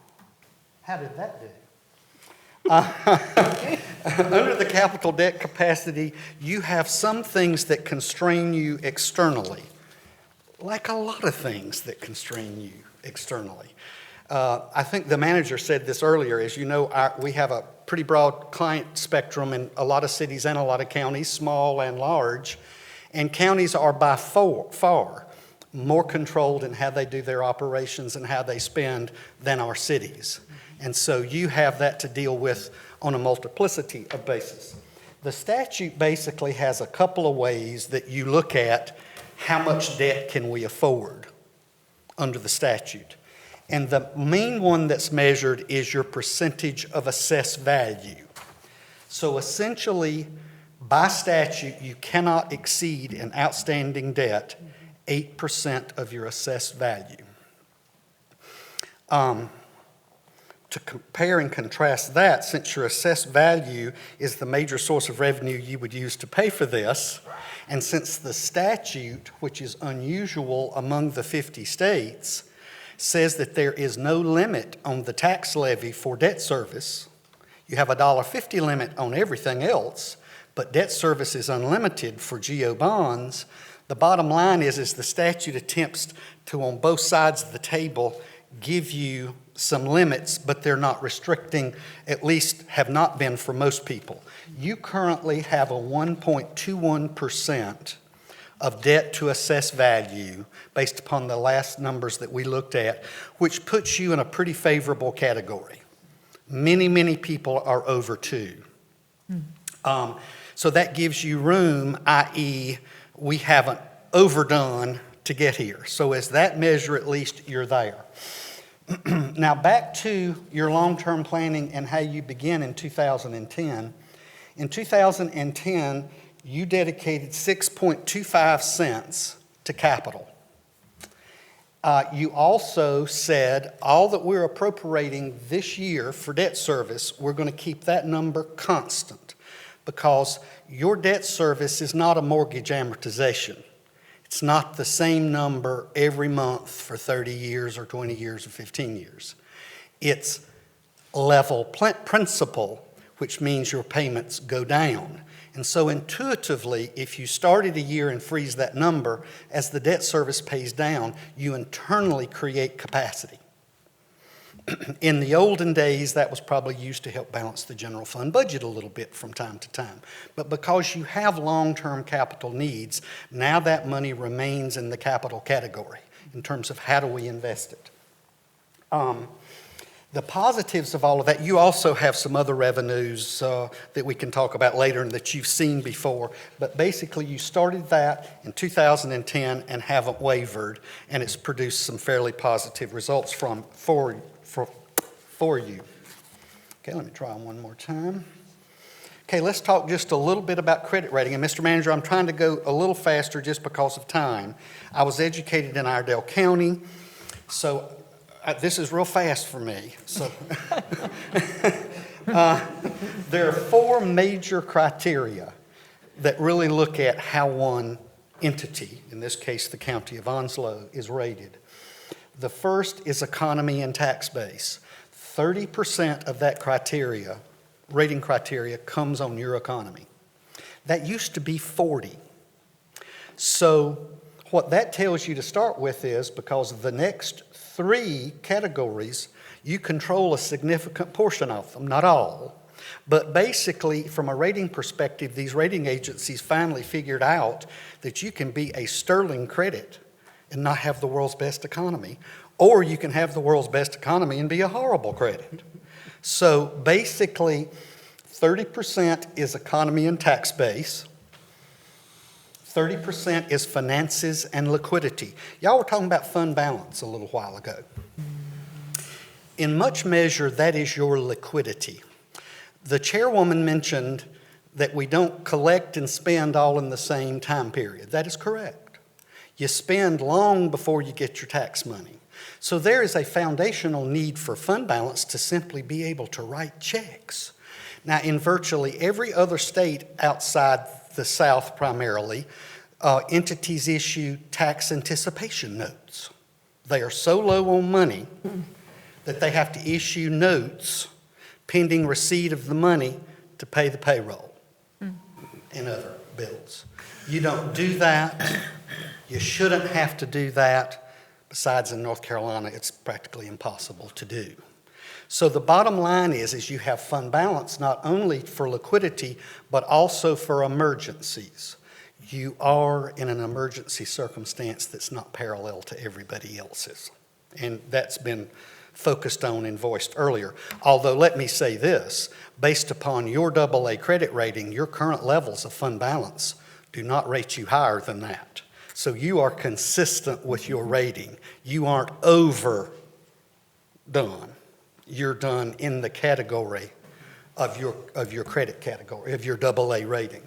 how did that do? Under the capital debt capacity, you have some things that constrain you externally, like a lot of things that constrain you externally. I think the manager said this earlier. As you know, we have a pretty broad client spectrum in a lot of cities and a lot of counties, small and large, and counties are by far more controlled in how they do their operations and how they spend than our cities. And so you have that to deal with on a multiplicity of bases. The statute basically has a couple of ways that you look at how much debt can we afford under the statute. And the main one that's measured is your percentage of assessed value. So essentially, by statute, you cannot exceed an outstanding debt 8% of your assessed value. To compare and contrast that, since your assessed value is the major source of revenue you would use to pay for this, and since the statute, which is unusual among the 50 states, says that there is no limit on the tax levy for debt service, you have a $1.50 limit on everything else, but debt service is unlimited for GO bonds. The bottom line is the statute attempts to, on both sides of the table, give you some limits, but they're not restricting, at least have not been for most people. You currently have a 1.21% of debt to assessed value based upon the last numbers that we looked at, which puts you in a pretty favorable category. Many, many people are over 2. So that gives you room, i.e., we haven't overdone to get here. So as that measure, at least you're there. Now back to your long-term planning and how you begin in 2010. In 2010, you dedicated 6.25 cents to capital. You also said all that we're appropriating this year for debt service, we're going to keep that number constant because your debt service is not a mortgage amortization. It's not the same number every month for 30 years or 20 years or 15 years. It's level principal, which means your payments go down. And so intuitively, if you started a year and freeze that number, as the debt service pays down, you internally create capacity. In the olden days, that was probably used to help balance the general fund budget a little bit from time to time. But because you have long-term capital needs, now that money remains in the capital category in terms of how do we invest it. The positives of all of that, you also have some other revenues that we can talk about later and that you've seen before. But basically, you started that in 2010 and haven't wavered, and it's produced some fairly positive results for you. Okay, let me try one more time. Okay, let's talk just a little bit about credit rating. And Mr. Manager, I'm trying to go a little faster just because of time. I was educated in Iredell County, so this is real fast for me. So there are 4 major criteria that really look at how one entity, in this case the County of Onslow, is rated. The first is economy and tax base. 30% of that criteria, rating criteria, comes on your economy. That used to be 40. So what that tells you to start with is, because of the next 3 categories, you control a significant portion of them, not all. But basically, from a rating perspective, these rating agencies finally figured out that you can be a sterling credit and not have the world's best economy, or you can have the world's best economy and be a horrible credit. So basically, 30% is economy and tax base. 30% is finances and liquidity. Y'all were talking about fund balance a little while ago. In much measure, that is your liquidity. The chairwoman mentioned that we don't collect and spend all in the same time period. That is correct. You spend long before you get your tax money. So there is a foundational need for fund balance to simply be able to write checks. Now, in virtually every other state outside the South primarily, entities issue tax anticipation notes. They are so low on money that they have to issue notes pending receipt of the money to pay the payroll and other bills. You don't do that. You shouldn't have to do that. Besides, in North Carolina, it's practically impossible to do. So the bottom line is you have fund balance not only for liquidity, but also for emergencies. You are in an emergency circumstance that's not parallel to everybody else's. And that's been focused on and voiced earlier. Although let me say this, based upon your AA credit rating, your current levels of fund balance do not rate you higher than that. So you are consistent with your rating. You aren't overdone. You're done in the category of your credit category, of your AA rating.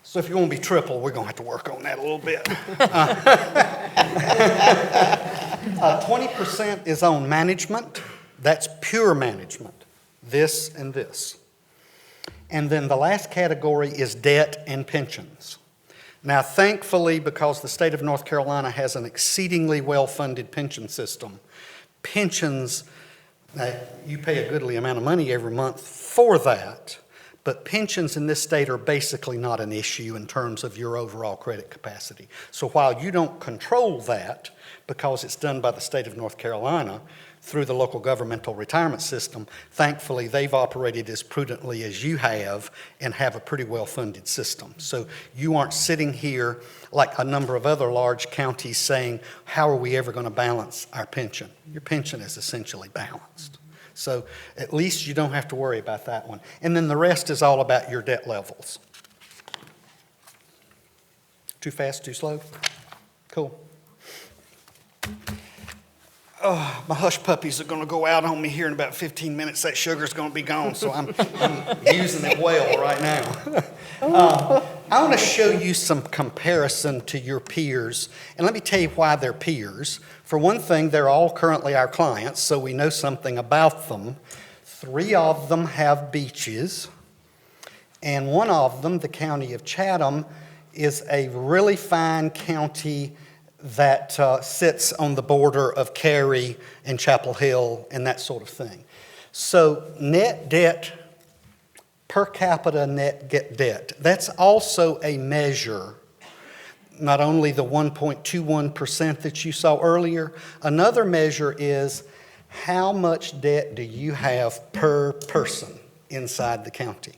So if you want to be triple, we're going to have to work on that a little bit. 20% is on management. That's pure management, this and this. And then the last category is debt and pensions. Now, thankfully, because the state of North Carolina has an exceedingly well-funded pension system, pensions, you pay a goodly amount of money every month for that, but pensions in this state are basically not an issue in terms of your overall credit capacity. So while you don't control that, because it's done by the state of North Carolina through the local governmental retirement system, thankfully they've operated as prudently as you have and have a pretty well-funded system. So you aren't sitting here like a number of other large counties saying, how are we ever going to balance our pension? Your pension is essentially balanced. So at least you don't have to worry about that one. And then the rest is all about your debt levels. Too fast, too slow? Cool. Oh, my hush puppies are going to go out on me here in about 15 minutes. That sugar's going to be gone, so I'm using it well right now. I want to show you some comparison to your peers, and let me tell you why they're peers. For one thing, they're all currently our clients, so we know something about them. 3 of them have beaches, and one of them, the county of Chatham, is a really fine county that sits on the border of Cary and Chapel Hill and that sort of thing. So net debt, per capita net debt, that's also a measure, not only the 1.21% that you saw earlier. Another measure is how much debt do you have per person inside the county?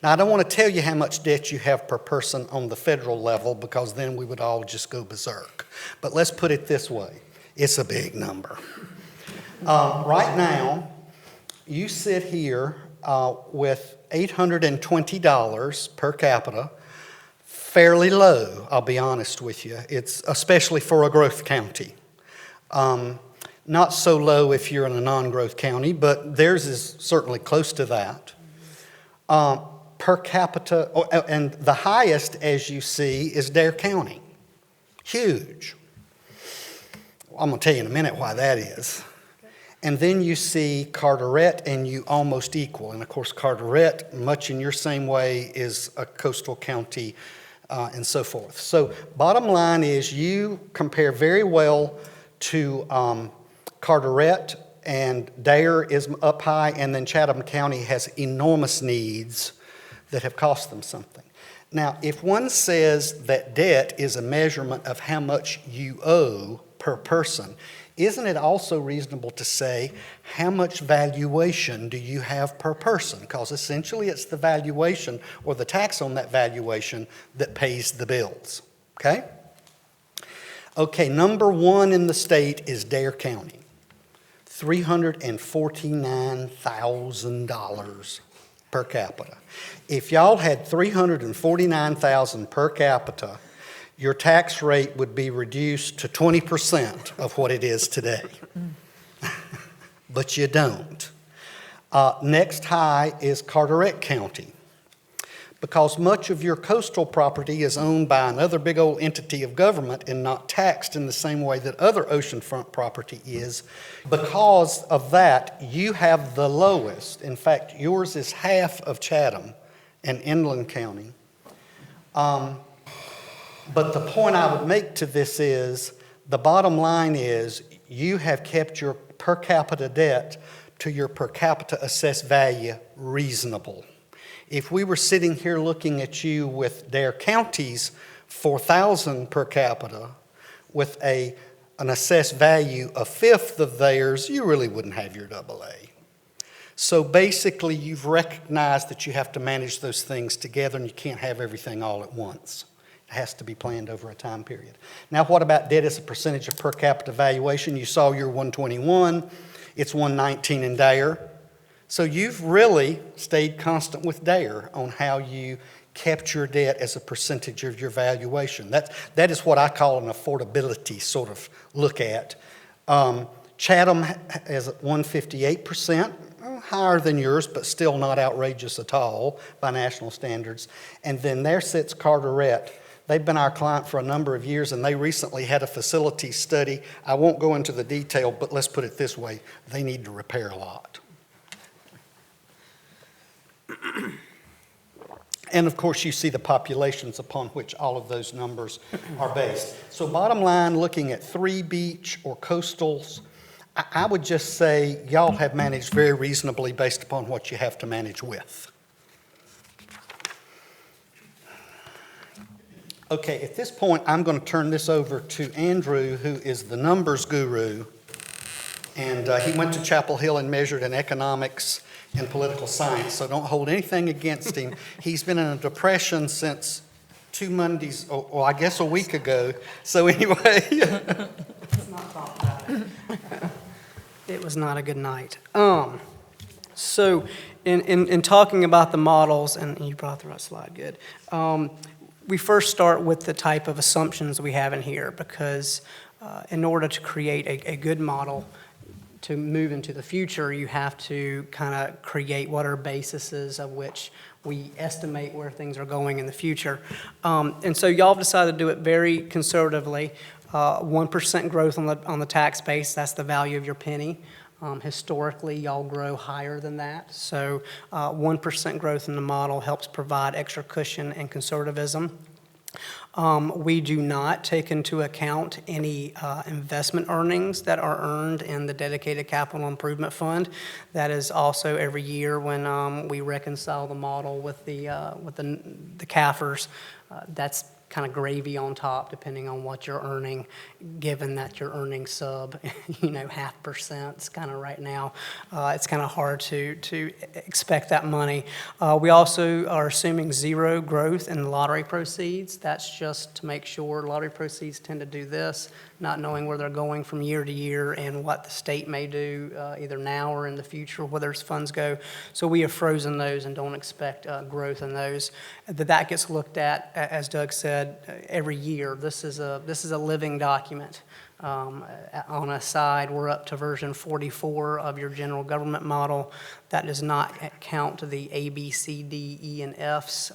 Now, I don't want to tell you how much debt you have per person on the federal level, because then we would all just go berserk. But let's put it this way. It's a big number. Right now, you sit here with $820 per capita, fairly low, I'll be honest with you. It's especially for a growth county. Not so low if you're in a non-growth county, but theirs is certainly close to that. Per capita, and the highest, as you see, is Dare County. Huge. I'm going to tell you in a minute why that is. And then you see Carteret, and you almost equal. And of course, Carteret, much in your same way, is a coastal county, and so forth. So bottom line is you compare very well to Carteret, and Dare is up high, and then Chatham County has enormous needs that have cost them something. Now, if one says that debt is a measurement of how much you owe per person, isn't it also reasonable to say how much valuation do you have per person? Because essentially it's the valuation or the tax on that valuation that pays the bills, okay? Okay, number one in the state is Dare County, $349,000 per capita. If y'all had $349,000 per capita, your tax rate would be reduced to 20% of what it is today. But you don't. Next high is Carteret County, because much of your coastal property is owned by another big old entity of government and not taxed in the same way that other oceanfront property is. Because of that, you have the lowest. In fact, yours is half of Chatham and Inland County. But the point I would make to this is, the bottom line is, you have kept your per capita debt to your per capita assessed value reasonable. If we were sitting here looking at you with Dare County's $4,000 per capita with an assessed value a fifth of theirs, you really wouldn't have your AA. So basically, you've recognized that you have to manage those things together, and you can't have everything all at once. It has to be planned over a time period. Now, what about debt as a percentage of per capita valuation? You saw your 121. It's 119 in Dare. So you've really stayed constant with Dare on how you kept your debt as a percentage of your valuation. That is what I call an affordability sort of look at. Chatham is at 158%, higher than yours, but still not outrageous at all by national standards. And then there sits Carteret. They've been our client for a number of years, and they recently had a facility study. I won't go into the detail, but let's put it this way. They need to repair a lot. And of course, you see the populations upon which all of those numbers are based. So bottom line, looking at 3 beach or coastals, I would just say y'all have managed very reasonably based upon what you have to manage with. Okay, at this point, I'm going to turn this over to Andrew, who is the numbers guru. And he went to Chapel Hill and measured in economics and political science, so don't hold anything against him. He's been in a depression since 2 Mondays, or I guess a week ago. So anyway. Let's not talk about it. It was not a good night. So in talking about the models, and you brought the right slide, good. We first start with the type of assumptions we have in here, because in order to create a good model to move into the future, you have to kind of create what are bases of which we estimate where things are going in the future. And so y'all have decided to do it very conservatively. 1% growth on the tax base, that's the value of your penny. Historically, y'all grow higher than that. So 1% growth in the model helps provide extra cushion and conservatism. We do not take into account any investment earnings that are earned in the dedicated capital improvement fund. That is also every year when we reconcile the model with the CAFRs. That's kind of gravy on top, depending on what you're earning, given that you're earning sub, 0.5% kind of right now. It's kind of hard to expect that money. We also are assuming zero growth in lottery proceeds. That's just to make sure. Lottery proceeds tend to do this, not knowing where they're going from year to year and what the state may do either now or in the future, where those funds go. So we have frozen those and don't expect growth in those. That gets looked at, as Doug said, every year. This is a living document. On a side, we're up to version 44 of your general government model. That does not count the A, B, C, D, E, and Fs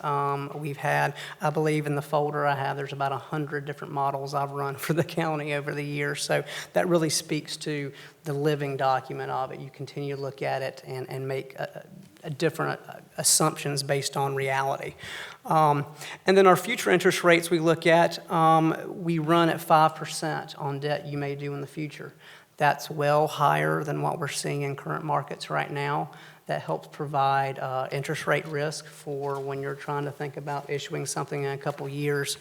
we've had. I believe in the folder I have, there's about 100 different models I've run for the county over the years. So that really speaks to the living document of it. You continue to look at it and make different assumptions based on reality. And then our future interest rates we look at, we run at 5% on debt you may do in the future. That's well higher than what we're seeing in current markets right now. That helps provide interest rate risk for when you're trying to think about issuing something in a couple years.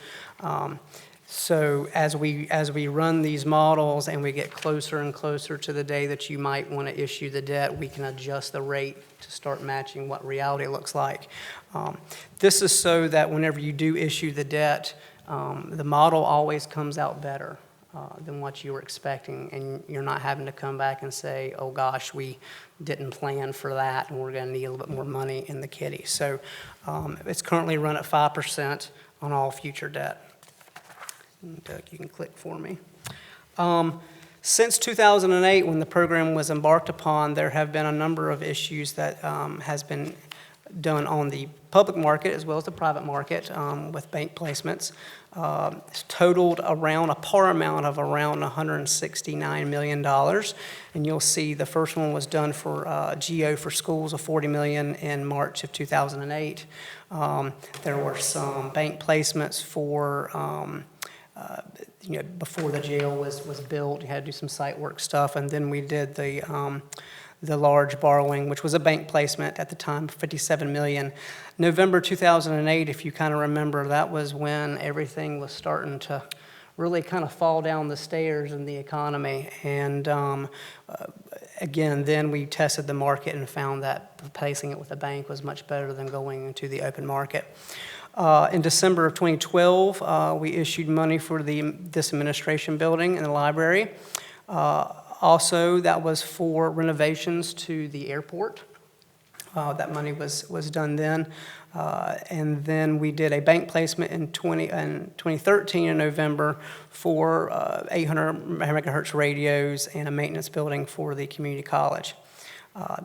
So as we run these models and we get closer and closer to the day that you might want to issue the debt, we can adjust the rate to start matching what reality looks like. This is so that whenever you do issue the debt, the model always comes out better than what you were expecting, and you're not having to come back and say, oh gosh, we didn't plan for that and we're going to need a little bit more money in the kitty. So it's currently run at 5% on all future debt. Doug, you can click for me. Since 2008, when the program was embarked upon, there have been a number of issues that has been done on the public market as well as the private market with bank placements. It's totaled around a par amount of around $169 million. And you'll see the first one was done for GO for schools of $40 million in March of 2008. There were some bank placements for before the jail was built. You had to do some site work stuff, and then we did the large borrowing, which was a bank placement at the time, $57 million. November 2008, if you kind of remember, that was when everything was starting to really kind of fall down the stairs in the economy. And again, then we tested the market and found that placing it with a bank was much better than going into the open market. In December of 2012, we issued money for this administration building and the library. Also, that was for renovations to the airport. That money was done then. And then we did a bank placement in 2013 in November for 800 megahertz radios and a maintenance building for the community college.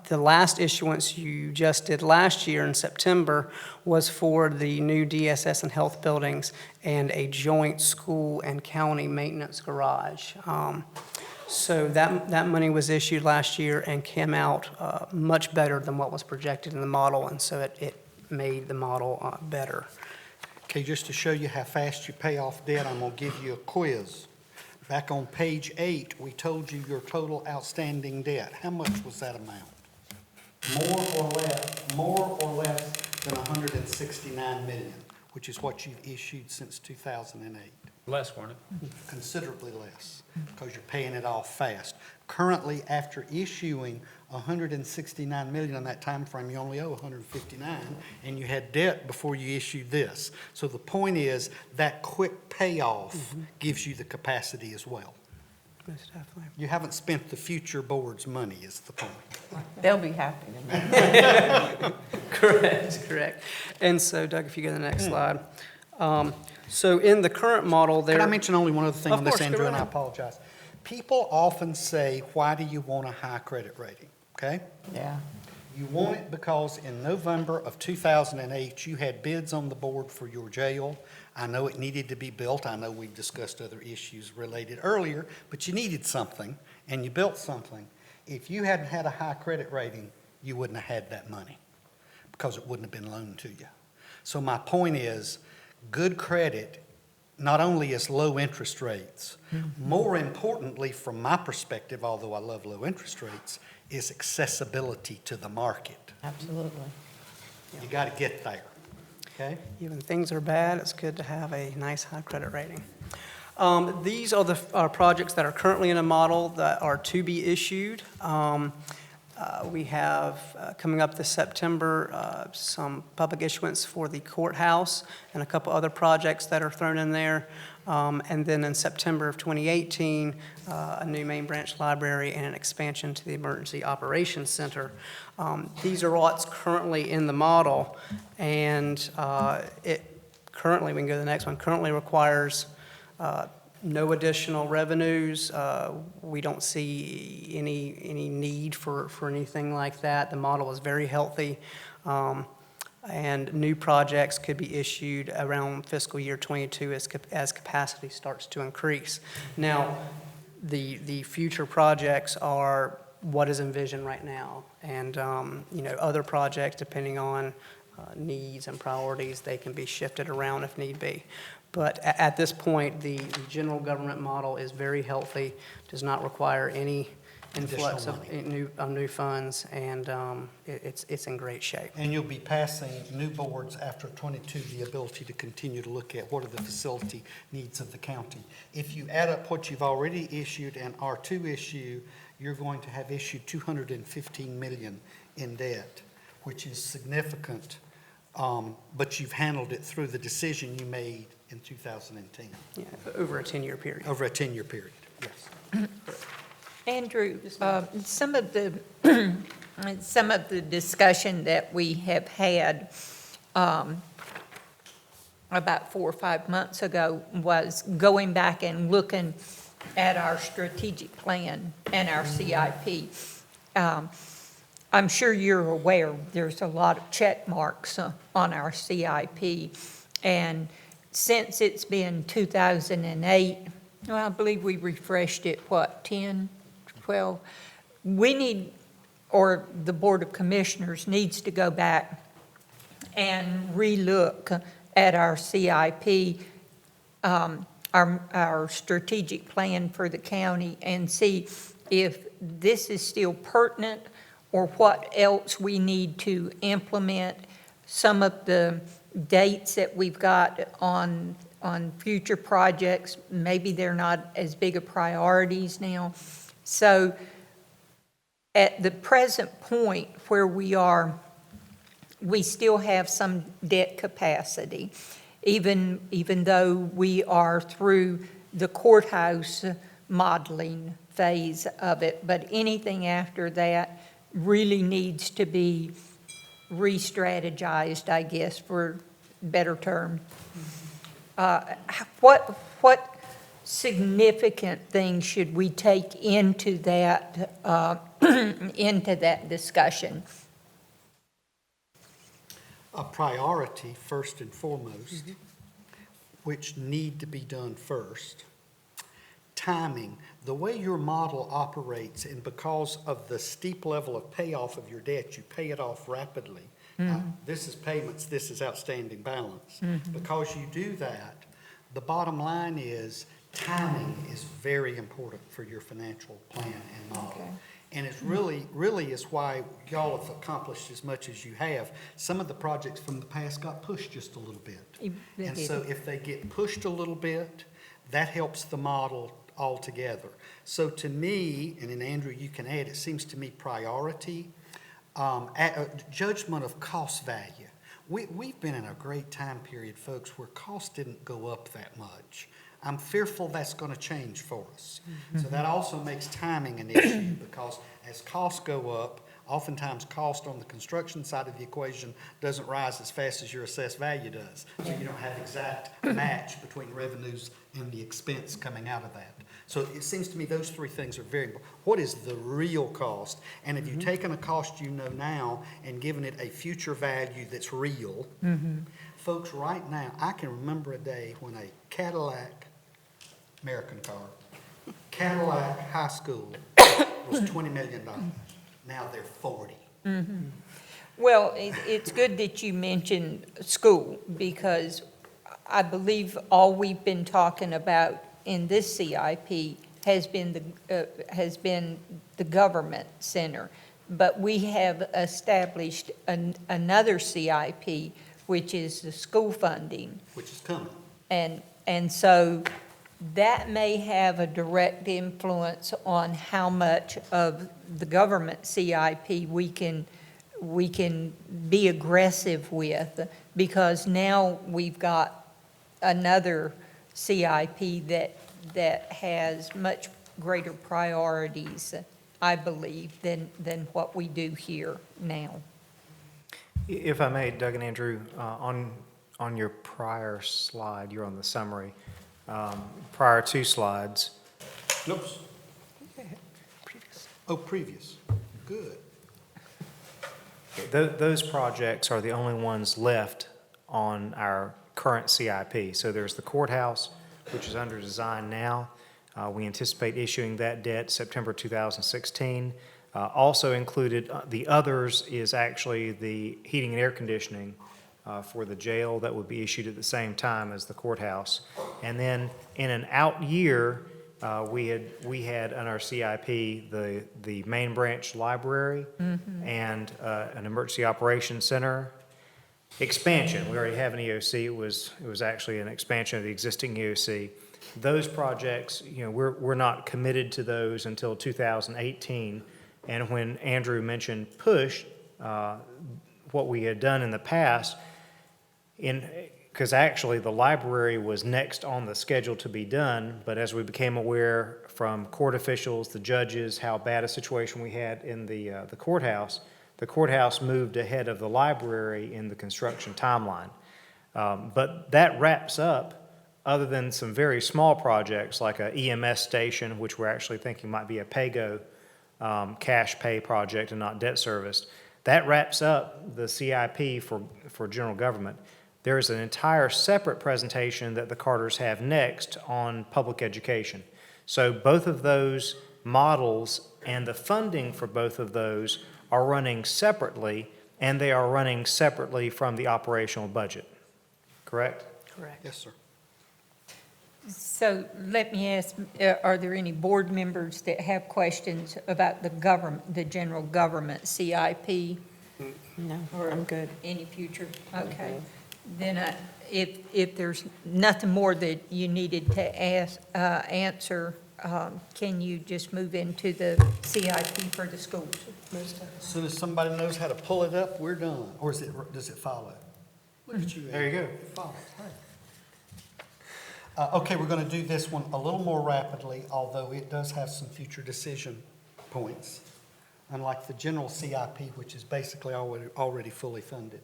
The last issuance you just did last year in September was for the new DSS and health buildings and a joint school and county maintenance garage. So that money was issued last year and came out much better than what was projected in the model, and so it made the model better. Okay, just to show you how fast you pay off debt, I'm going to give you a quiz. Back on page 8, we told you your total outstanding debt. How much was that amount? More or less than $169 million, which is what you've issued since 2008. Less, weren't it? Considerably less, because you're paying it off fast. Currently, after issuing $169 million in that time frame, you only owe $159, and you had debt before you issued this. So the point is that quick payoff gives you the capacity as well. Most definitely. You haven't spent the future board's money, is the point. They'll be happy to know. Correct. And so, Doug, if you go to the next slide. So in the current model, there... Can I mention only one other thing Of on this, course, go Andrew, and I ahead. apologize. People often say, why do you want a high credit rating? Okay? Yeah. You want it because in November of 2008, you had bids on the board for your jail. I know it needed to be built. I know we've discussed other issues related earlier, but you needed something, and you built something. If you hadn't had a high credit rating, you wouldn't have had that money because it wouldn't have been loaned to you. So my point is, good credit not only is low interest rates, more importantly from my perspective, although I love low interest rates, is accessibility to the market. Absolutely. You got to get there. Okay? Even things are bad, it's good to have a nice high credit rating. These are the projects that are currently in a model that are to be issued. We have, coming up this September, some public issuance for the courthouse and a couple other projects that are thrown in there. And then in September of 2018, a new main branch library and an expansion to the Emergency Operations Center. These are what's currently in the model, and it currently, we can go to the next one, currently requires no additional revenues. We don't see any need for anything like that. The model is very healthy. And new projects could be issued around fiscal year '22 as capacity starts to increase. Now, the future projects are what is envisioned right now. And, other projects, depending on needs and priorities, they can be shifted around if need be. But at this point, the general government model is very healthy, does not require any influx of new funds, and it's in great shape. And you'll be passing new boards after '22 the ability to continue to look at what are the facility needs of the county. If you add up what you've already issued and are to issue, you're going to have issued $215 million in debt, which is significant, but you've handled it through the decision you made in 2010. Yeah, over a 10-year period. Over a 10-year period, yes. Andrew, some of the, some of the discussion that we have had about 4 or 5 months ago was going back and looking at our strategic plan and our CIP. I'm sure you're aware there's a lot of check marks on our CIP, and since it's been 2008, well, I believe we refreshed it, 10, 12? We need, or the Board of Commissioners needs to go back and relook at our CIP, our strategic plan for the county, and see if this is still pertinent or what else we need to implement. Some of the dates that we've got on future projects, maybe they're not as big a priorities now. So at the present point where we are, we still have some debt capacity, even though we are through the courthouse modeling phase of it. But anything after that really needs to be re-strategized, I guess, for better term. What significant things should we take into that into that discussion? A priority, first and foremost, which need to be done first. Timing, the way your model operates, and because of the steep level of payoff of your debt, you pay it off rapidly. This is payments, this is outstanding balance. Because you do that, the bottom line is timing is very important for your financial plan and model. Okay. And it's really is why y'all have accomplished as much as you have. Some of the projects from the past got pushed just a little bit. And so if they get pushed a little bit, that helps the model altogether. So to me, and then Andrew, you can add, it seems to me priority, judgment of cost value. We've been in a great time period, folks, where costs didn't go up that much. I'm fearful that's going to change for us. So that also makes timing an issue, because as costs go up, oftentimes cost on the construction side of the equation doesn't rise as fast as your assessed value does. So you don't have exact match between revenues and the expense coming out of that. So it seems to me those three things are very important. What is the real cost? And if you've taken a cost you know now and given it a future value that's real, folks, right now, I can remember a day when a Cadillac, American car, Cadillac High School was $20 million. Now they're 40. Well, it's good that you mentioned school, because I believe all we've been talking about in this CIP has been the government center. But we have established another CIP which is the school funding. Which is coming. And so that may have a direct influence on how much of the government CIP we can be aggressive with, because now we've got another CIP that has much greater priorities, I believe, than what we do here now. If I may, Doug and Andrew, on your prior slide, you're on the summary, prior two slides. Nope. Oh, previous. Good. Those projects are the only ones left on our current CIP. So there's the courthouse, which is under design now. We anticipate issuing that debt September 2016. Also included, the others is actually the heating and air conditioning for the jail that would be issued at the same time as the courthouse. And then in an out year, we had on our CIP the main branch library and an emergency operations center expansion. We already have an EOC. It was actually an expansion of the existing EOC. Those projects, we're not committed to those until 2018. And when Andrew mentioned push, what we had done in the past, because actually the library was next on the schedule to be done, but as we became aware from court officials, the judges, how bad a situation we had in the courthouse moved ahead of the library in the construction timeline. But that wraps up, other than some very small projects like a EMS station, which we're actually thinking might be a pay-go cash pay project and not debt service. That wraps up the CIP for general government. There is an entire separate presentation that the Carters have next on public education. So both of those models and the funding for both of those are running separately, and they are running separately from the operational budget. Correct? Correct. Yes, sir. So let me ask, are there any board members that have questions about the general government CIP? No, Or I'm good. any future? Okay. Then if there's nothing more that you needed to answer, can you just move into the CIP for the schools? As soon as somebody knows how to pull it up, we're done. Or does it follow? Look at you. There you go. It follows. Hey. Okay, we're going to do this one a little more rapidly, although it does have some future decision points, unlike the general CIP, which is basically already fully funded.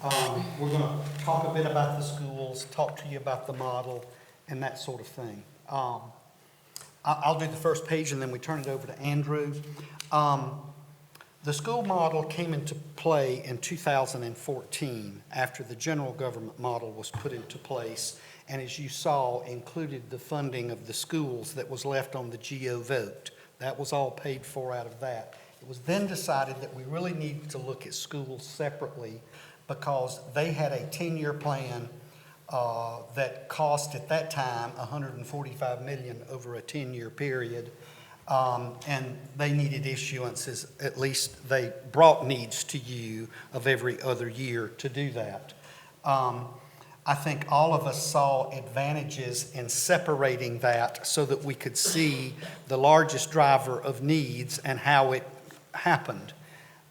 We're going to talk a bit about the schools, talk to you about the model, and that sort of thing. I'll do the first page, and then we turn it over to Andrew. The school model came into play in 2014 after the general government model was put into place, and as you saw, included the funding of the schools that was left on the GO vote. That was all paid for out of that. It was then decided that we really needed to look at schools separately because they had a 10-year plan that cost at that time $145 million over a 10-year period. And they needed issuances, at least they brought needs to you of every other year to do that. I think all of us saw advantages in separating that so that we could see the largest driver of needs and how it happened.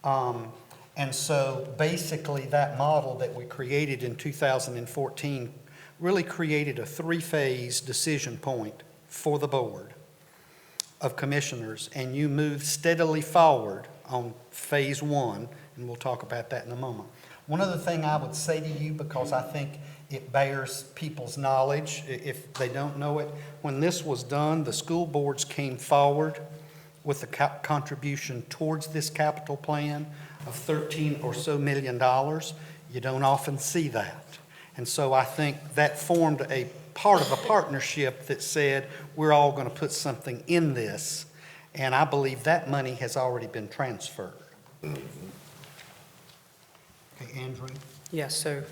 And so basically that model that we created in 2014 really created a three-phase decision point for the board of commissioners, and you move steadily forward on phase one, and we'll talk about that in a moment. One other thing I would say to you, because I think it bears people's knowledge if they don't know it, when this was done, the school boards came forward with a contribution towards this capital plan of $13 or so million. You don't often see that. And so I think that formed a part of a partnership that said, we're all going to put something in this, and I believe that money has already been transferred. Okay, Andrew? Yes, so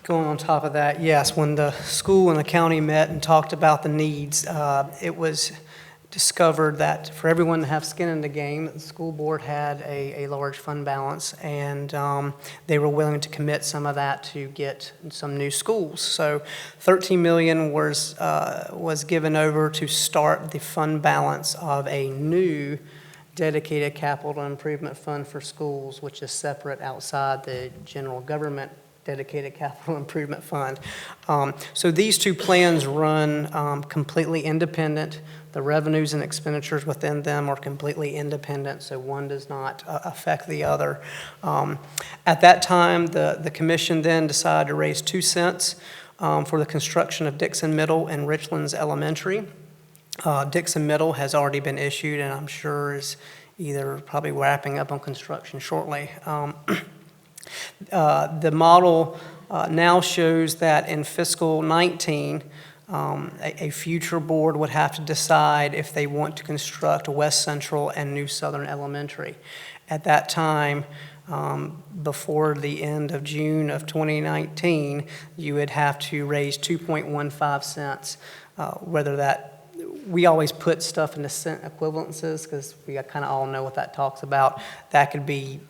going on top of that, yes, when the school and the county met and talked about the needs, it was discovered that for everyone to have skin in the game, the school board had a large fund balance, and they were willing to commit some of that to get some new schools. So $13 million was given over to start the fund balance of a new dedicated capital improvement fund for schools, which is separate outside the general government dedicated capital improvement fund. So these two plans run completely independent. The revenues and expenditures within them are completely independent, so one does not affect the other. At that time, the commission then decided to raise 2 cents for the construction of Dixon Middle and Richlands Elementary. Dixon Middle has already been issued, and I'm sure is either probably wrapping up on construction shortly. The model now shows that in fiscal 19, a future board would have to decide if they want to construct West Central and New Southern Elementary. At that time, before the end of June of 2019, you would have to raise 2.15 cents, whether that we always put stuff into cent equivalences because we kind of all know what that talks about. That could be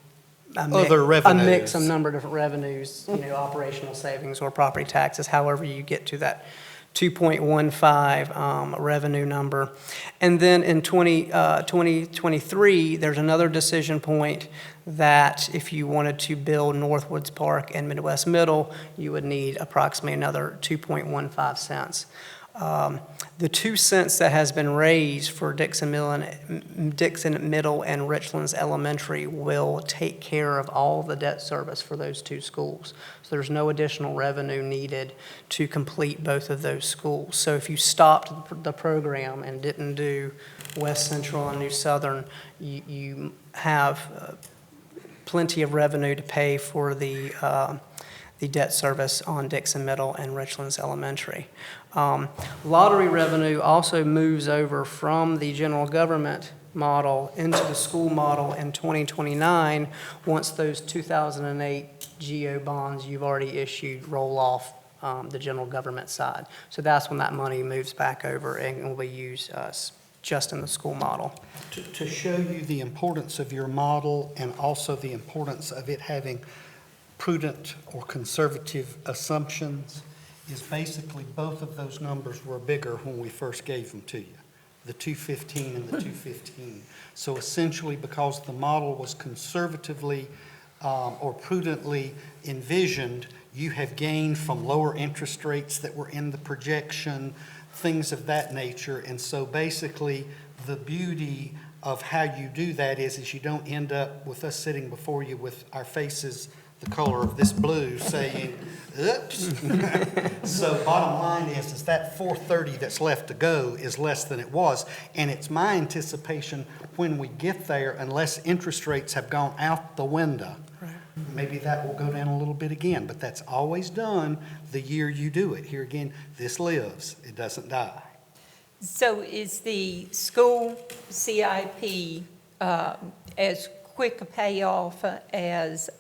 Other a revenues. mix, a number of different revenues, operational savings or property taxes, however you get to that 2.15 revenue number. And then in 2023, there's another decision point that if you wanted to build Northwoods Park and Midwest Middle, you would need approximately another 2.15 cents. The 2 cents that has been raised for Dixon Middle and Richlands Elementary will take care of all the debt service for those two schools. So there's no additional revenue needed to complete both of those schools. So if you stopped the program and didn't do West Central and New Southern, you have plenty of revenue to pay for the debt service on Dixon Middle and Richlands Elementary. Lottery revenue also moves over from the general government model into the school model in 2029 once those 2008 GO bonds you've already issued roll off the general government side. So that's when that money moves back over and will be used just in the school model. To show you the importance of your model and also the importance of it having prudent or conservative assumptions, is basically both of those numbers were bigger when we first gave them to you, the 215 and the 215. So essentially, because the model was conservatively or prudently envisioned, you have gained from lower interest rates that were in the projection, things of that nature. And so basically, the beauty of how you do that is you don't end up with us sitting before you with our faces the color of this blue saying, oops. So bottom line is that 430 that's left to go is less than it was. And it's my anticipation when we get there, unless interest rates have gone out the window, maybe that will go down a little bit again. But that's always done the year you do it. Here again, this lives. It doesn't die. So is the school CIP as quick a payoff as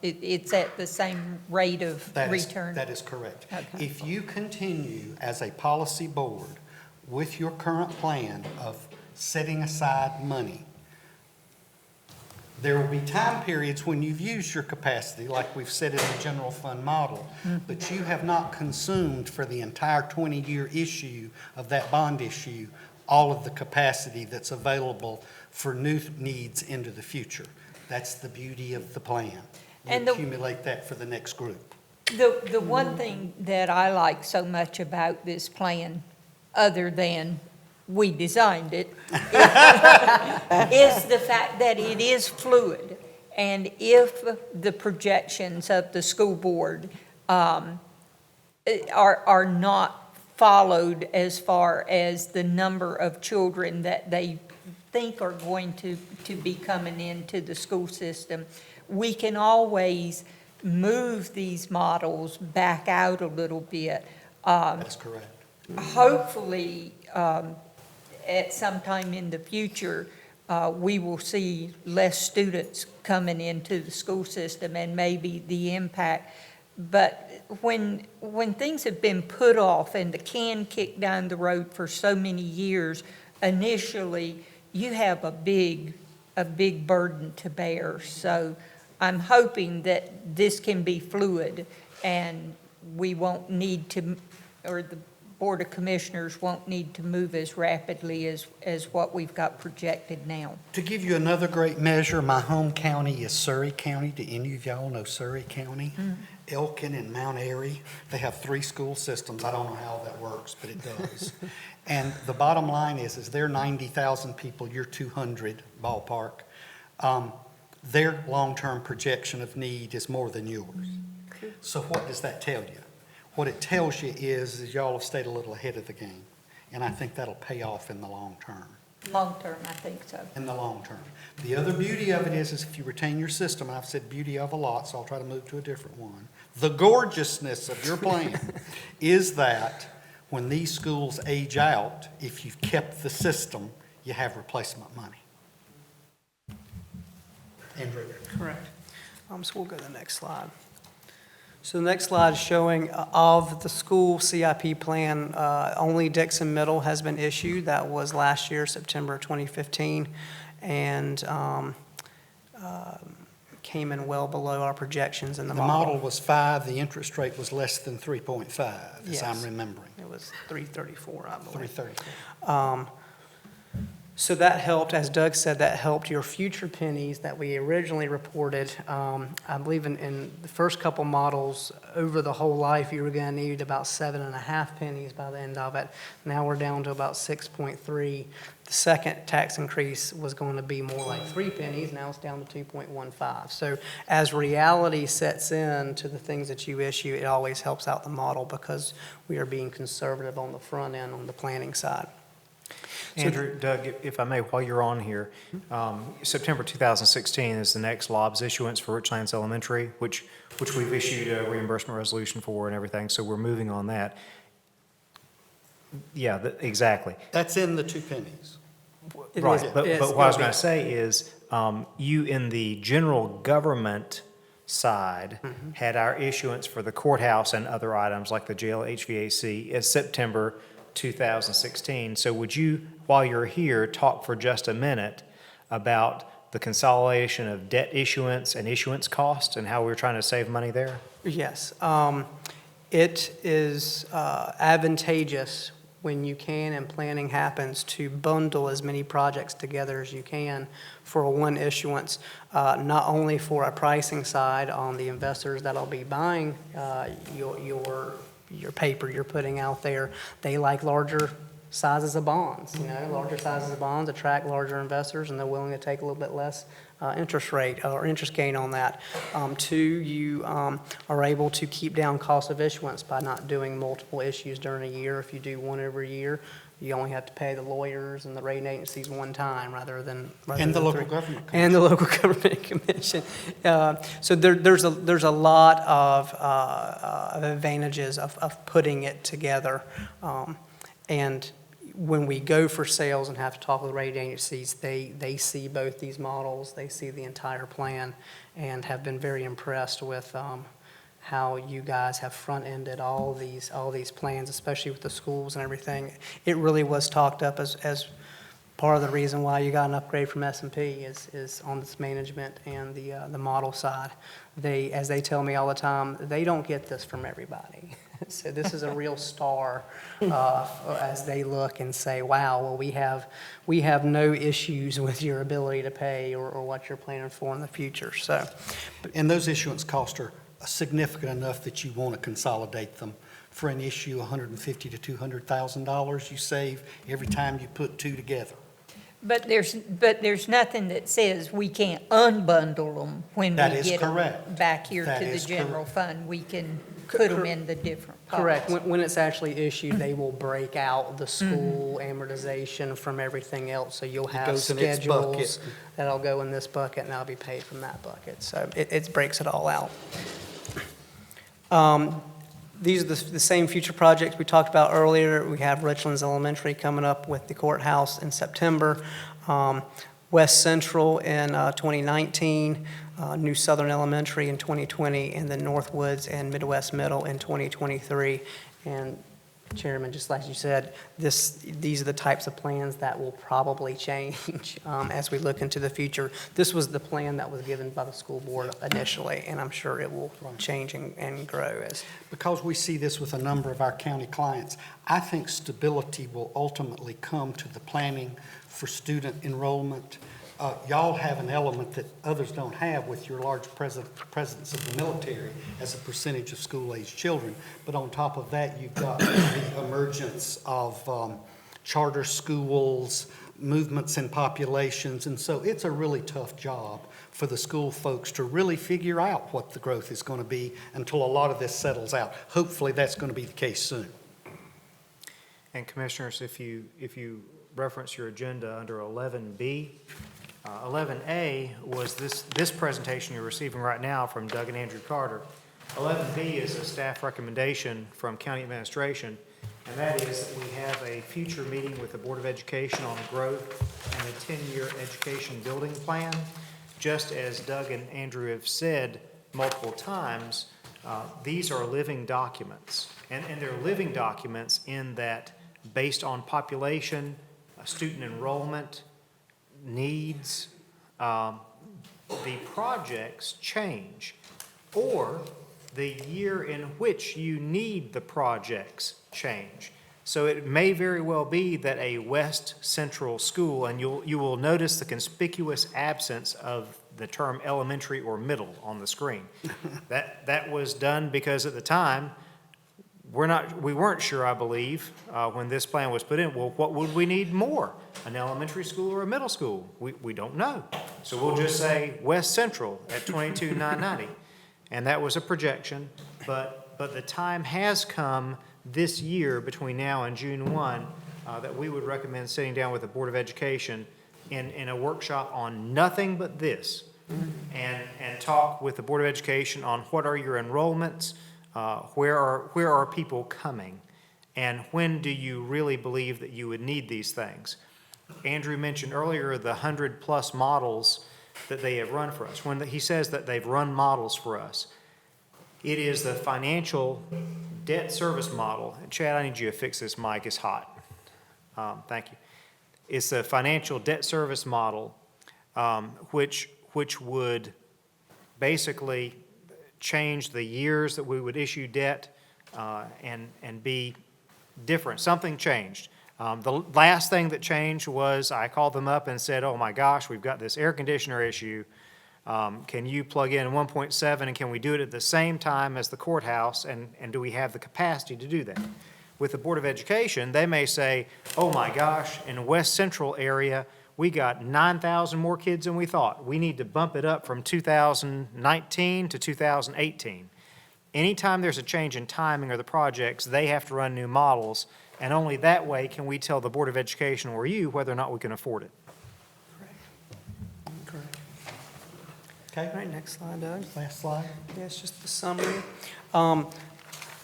it's at the same rate of return? That is correct. Okay. If you continue as a policy board with your current plan of setting aside money, there will be time periods when you've used your capacity, like we've said in the general fund model, but you have not consumed for the entire 20-year issue of that bond issue all of the capacity that's available for new needs into the future. That's the beauty of the plan. And Accumulate that for the next group. The one thing that I like so much about this plan, other than we designed it, is the fact that it is fluid. And if the projections of the school board are not followed as far as the number of children that they think are going to be coming into the school system, we can always move these models back out a little bit. That's correct. Hopefully, at some time in the future, we will see less students coming into the school system and maybe the impact. But when things have been put off and the can kicked down the road for so many years, initially, you have a big burden to bear. So I'm hoping that this can be fluid and we won't need to, or the Board of Commissioners won't need to move as rapidly as what we've got projected now. To give you another great measure, my home county is Surrey County. Do any of y'all know Surrey County? Elkin and Mount Airy, they have 3 school systems. I don't know how that works, but it does. And the bottom line is they're 90,000 people, you're 200 ballpark. Their long-term projection of need is more than yours. So what does that tell you? What it tells you is y'all have stayed a little ahead of the game. And I think that'll pay off in the long term. Long term, I think so. In the long term. The other beauty of it is if you retain your system, and I've said beauty of a lot, so I'll try to move to a different one. The gorgeousness of your plan is that when these schools age out, if you've kept the system, you have replacement money. Andrew? Correct. So we'll go to the next slide. So the next slide is showing of the school CIP plan, only Dixon Middle has been issued. That was last year, September 2015, and came in well below our projections in the The model. model was 5, the interest rate was less than 3.5, as Yes. I'm remembering. It was 334, I believe. 334. So that helped, as Doug said, that helped your future pennies that we originally reported. I believe in the first couple models, over the whole life, you were going to need about 7.5 pennies by the end of it. Now we're down to about 6.3. The second tax increase was going to be more like 3 pennies. Now it's down to 2.15. So as reality sets in to the things that you issue, it always helps out the model because we are being conservative on the front end on the planning side. Andrew, Doug, if I may, while you're on here, September 2016 is the next LOBS issuance for Richlands Elementary, which we've issued a reimbursement resolution for and everything, so we're moving on that. Yeah, exactly. That's in the 2 pennies. It Right, is- but it's what I was gonna going to say is, you in the general government side had our issuance for the courthouse and other items like the jail HVAC is September 2016. So would you, while you're here, talk for just a minute about the consolidation of debt issuance and issuance costs and how we're trying to save money there? Yes. It is advantageous when you can and planning happens to bundle as many projects together as you can for one issuance, not only for a pricing side on the investors that'll be buying your paper you're putting out there. They like larger sizes of bonds. Larger sizes of bonds attract larger investors, and they're willing to take a little bit less interest rate or interest gain on that. 2, you are able to keep down cost of issuance by not doing multiple issues during a year. If you do one every year, you only have to pay the lawyers and the rating agencies one time rather than And the local 3. government And the local government commission. So there's a lot of advantages of putting it together. And when we go for sales and have to talk with rating agencies, they see both these models, they see the entire plan, and have been very impressed with how you guys have front-ended all these plans, especially with the schools and everything. It really was talked up as part of the reason why you got an upgrade from S&P is on this management and the model side. As they tell me all the time, they don't get this from everybody. So this is a real star as they look and say, wow, well, we have no issues with your ability to pay or what you're planning for in the future. So, And those issuance costs are significant enough that you want to consolidate them. For an issue, $150,000 to $200,000 you save every time you put 2 together. But there's nothing that says we can't unbundle them when That we is get them correct. back here That to the is general fund. We can put them in the different pots. correct. When it's actually issued, they will break out the school amortization from everything else. So you'll have goes in its schedules bucket. that'll go in this bucket and that'll be paid from that bucket. So it breaks it all out. These are the same future projects we talked about earlier. We have Richlands Elementary coming up with the courthouse in September, West Central in 2019, New Southern Elementary in 2020, and then Northwoods and Midwest Middle in 2023. And Chairman, just like you said, these are the types of plans that will probably change as we look into the future. This was the plan that was given by the school board initially, and I'm sure it will change and grow as. Because we see this with a number of our county clients, I think stability will ultimately come to the planning for student enrollment. Y'all have an element that others don't have with your large presence of the military as a percentage of school-aged children. But on top of that, you've got the emergence of charter schools, movements in populations, and so it's a really tough job for the school folks to really figure out what the growth is going to be until a lot of this settles out. Hopefully, that's going to be the case soon. And Commissioners, if you reference your agenda under 11B, 11A was this presentation you're receiving right now from Doug and Andrew Carter. 11B is a staff recommendation from county administration, and that is that we have a future meeting with the Board of Education on growth and a 10-year education building plan. Just as Doug and Andrew have said multiple times, these are living documents, and they're living documents in that based on population, student enrollment, needs, the projects change, or the year in which you need the projects change. So it may very well be that a West Central school, and you will notice the conspicuous absence of the term elementary or middle on the screen. That was done because at the time, we weren't sure, I believe, when this plan was put in, well, what would we need more? An elementary school or a middle school? We don't know. So we'll just say West Central at 22,990. And that was a projection, but the time has come this year between now and June 1 that we would recommend sitting down with the Board of Education in a workshop on nothing but this, and talk with the Board of Education on what are your enrollments, where are people coming, and when do you really believe that you would need these things? Andrew mentioned earlier the 100+ models that they have run for us. When he says that they've run models for us, it is the financial debt service model. And Chad, I need you to fix this mic, it's hot. Thank you. It's the financial debt service model, which would basically change the years that we would issue debt and be different. Something changed. The last thing that changed was I called them up and said, oh my gosh, we've got this air conditioner issue. Can you plug in 1.7 and can we do it at the same time as the courthouse, and do we have the capacity to do that? With the Board of Education, they may say, oh my gosh, in the West Central area, we got 9,000 more kids than we thought. We need to bump it up from 2019 to 2018. Anytime there's a change in timing or the projects, they have to run new models, and only that way can we tell the Board of Education or you whether or not we can afford it. Correct. Okay, All right, next slide, Doug. last slide. Yeah, it's just the summary.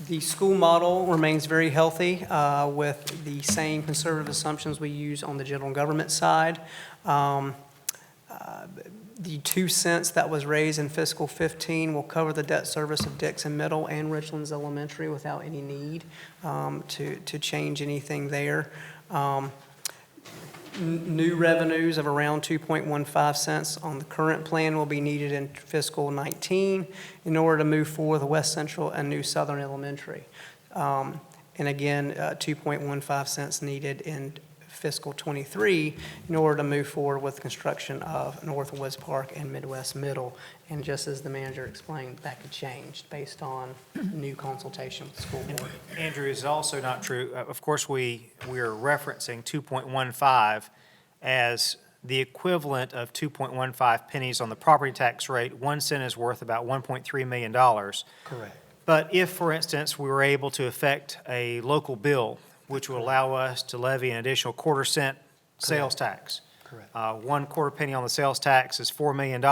The school model remains very healthy with the same conservative assumptions we use on the general government side. The 2 cents that was raised in fiscal 15 will cover the debt service of Dixon Middle and Richlands Elementary without any need to change anything there. New revenues of around 2.15 cents on the current plan will be needed in fiscal 19 in order to move forward with West Central and New Southern Elementary. And again, 2.15 cents needed in fiscal 23 in order to move forward with construction of Northwoods Park and Midwest Middle. And just as the manager explained, that could change based on new consultation with the school board. Andrew, is also not true. Of course, we are referencing 2.15 as the equivalent of 2.15 pennies on the property tax rate. 1 cent is worth about $1.3 million. Correct. But if, for instance, we were able to effect a local bill, which would allow us to levy an additional 1/4 cent sales tax. Correct. 1/4 penny on the sales tax is $4 million.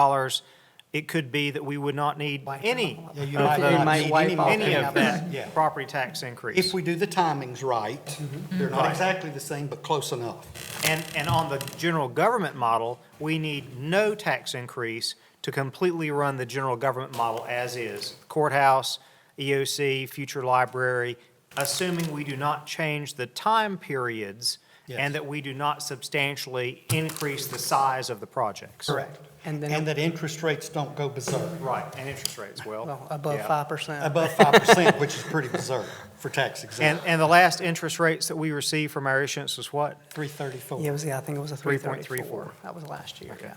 It could be that we would not need any Yeah, you of might those- not might need wipe off any any of of that Yeah. property tax increase. If we do the timings right, they're not Right. exactly the same, but close enough. And on the general government model, we need no tax increase to completely run the general government model as is. Courthouse, EOC, future library, assuming we do not change the time periods Yes. and that we do not substantially increase the size of the projects. Correct. And then- And that interest rates don't go berserk. Right, and interest rates, Well, above yeah. 5%. Above 5%, which is pretty berserk for tax exempt. And the last interest rates that we received from our issuance was what? 334. Yeah, it was, I think it was a 3.34. 3.34. That was last year, yeah.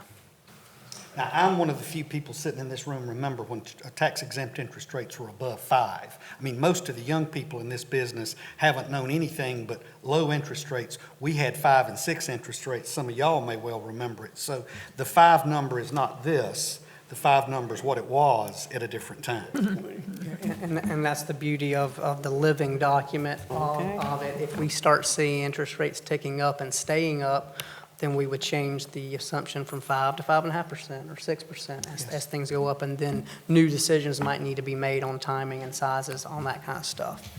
Now, I'm one of the few people sitting in this room remember when tax exempt interest rates were above 5. I mean, most of the young people in this business haven't known anything but low interest rates. We had 5 and 6 interest rates. Some of y'all may well remember it. So the 5 number is not this. The 5 number is what it was at a different time. And that's the beauty of the living document of it. If we start seeing interest rates ticking up and staying up, then we would change the assumption from 5 to 5.5% or 6% as things go up. And then new decisions might need to be made on timing and sizes, on that kind of stuff.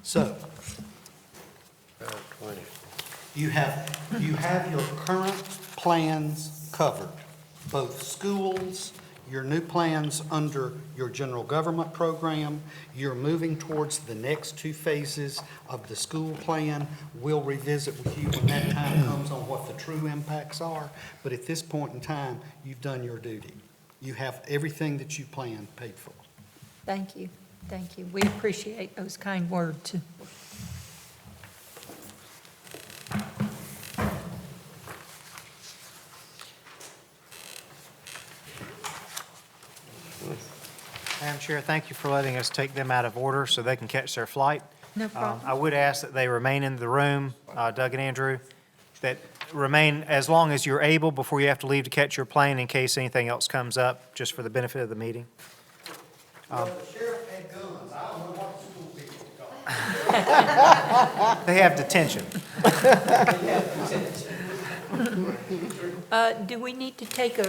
So, you have your current plans covered, both schools, your new plans under your general government program. You're moving towards the next 2 phases of the school plan. We'll revisit with you when that time comes on what the true impacts are. But at this point in time, you've done your duty. You have everything that you planned paid for. Thank you, thank you. We appreciate those kind words. Madam Chair, thank you for letting us take them out of order so they can catch their flight. No problem. I would ask that they remain in the room, Doug and Andrew, that remain as long as you're able before you have to leave to catch your plane in case anything else comes up, just for the benefit of the meeting. Well, the sheriff had guns. I don't know what school people got. They have detention. Do we need to take a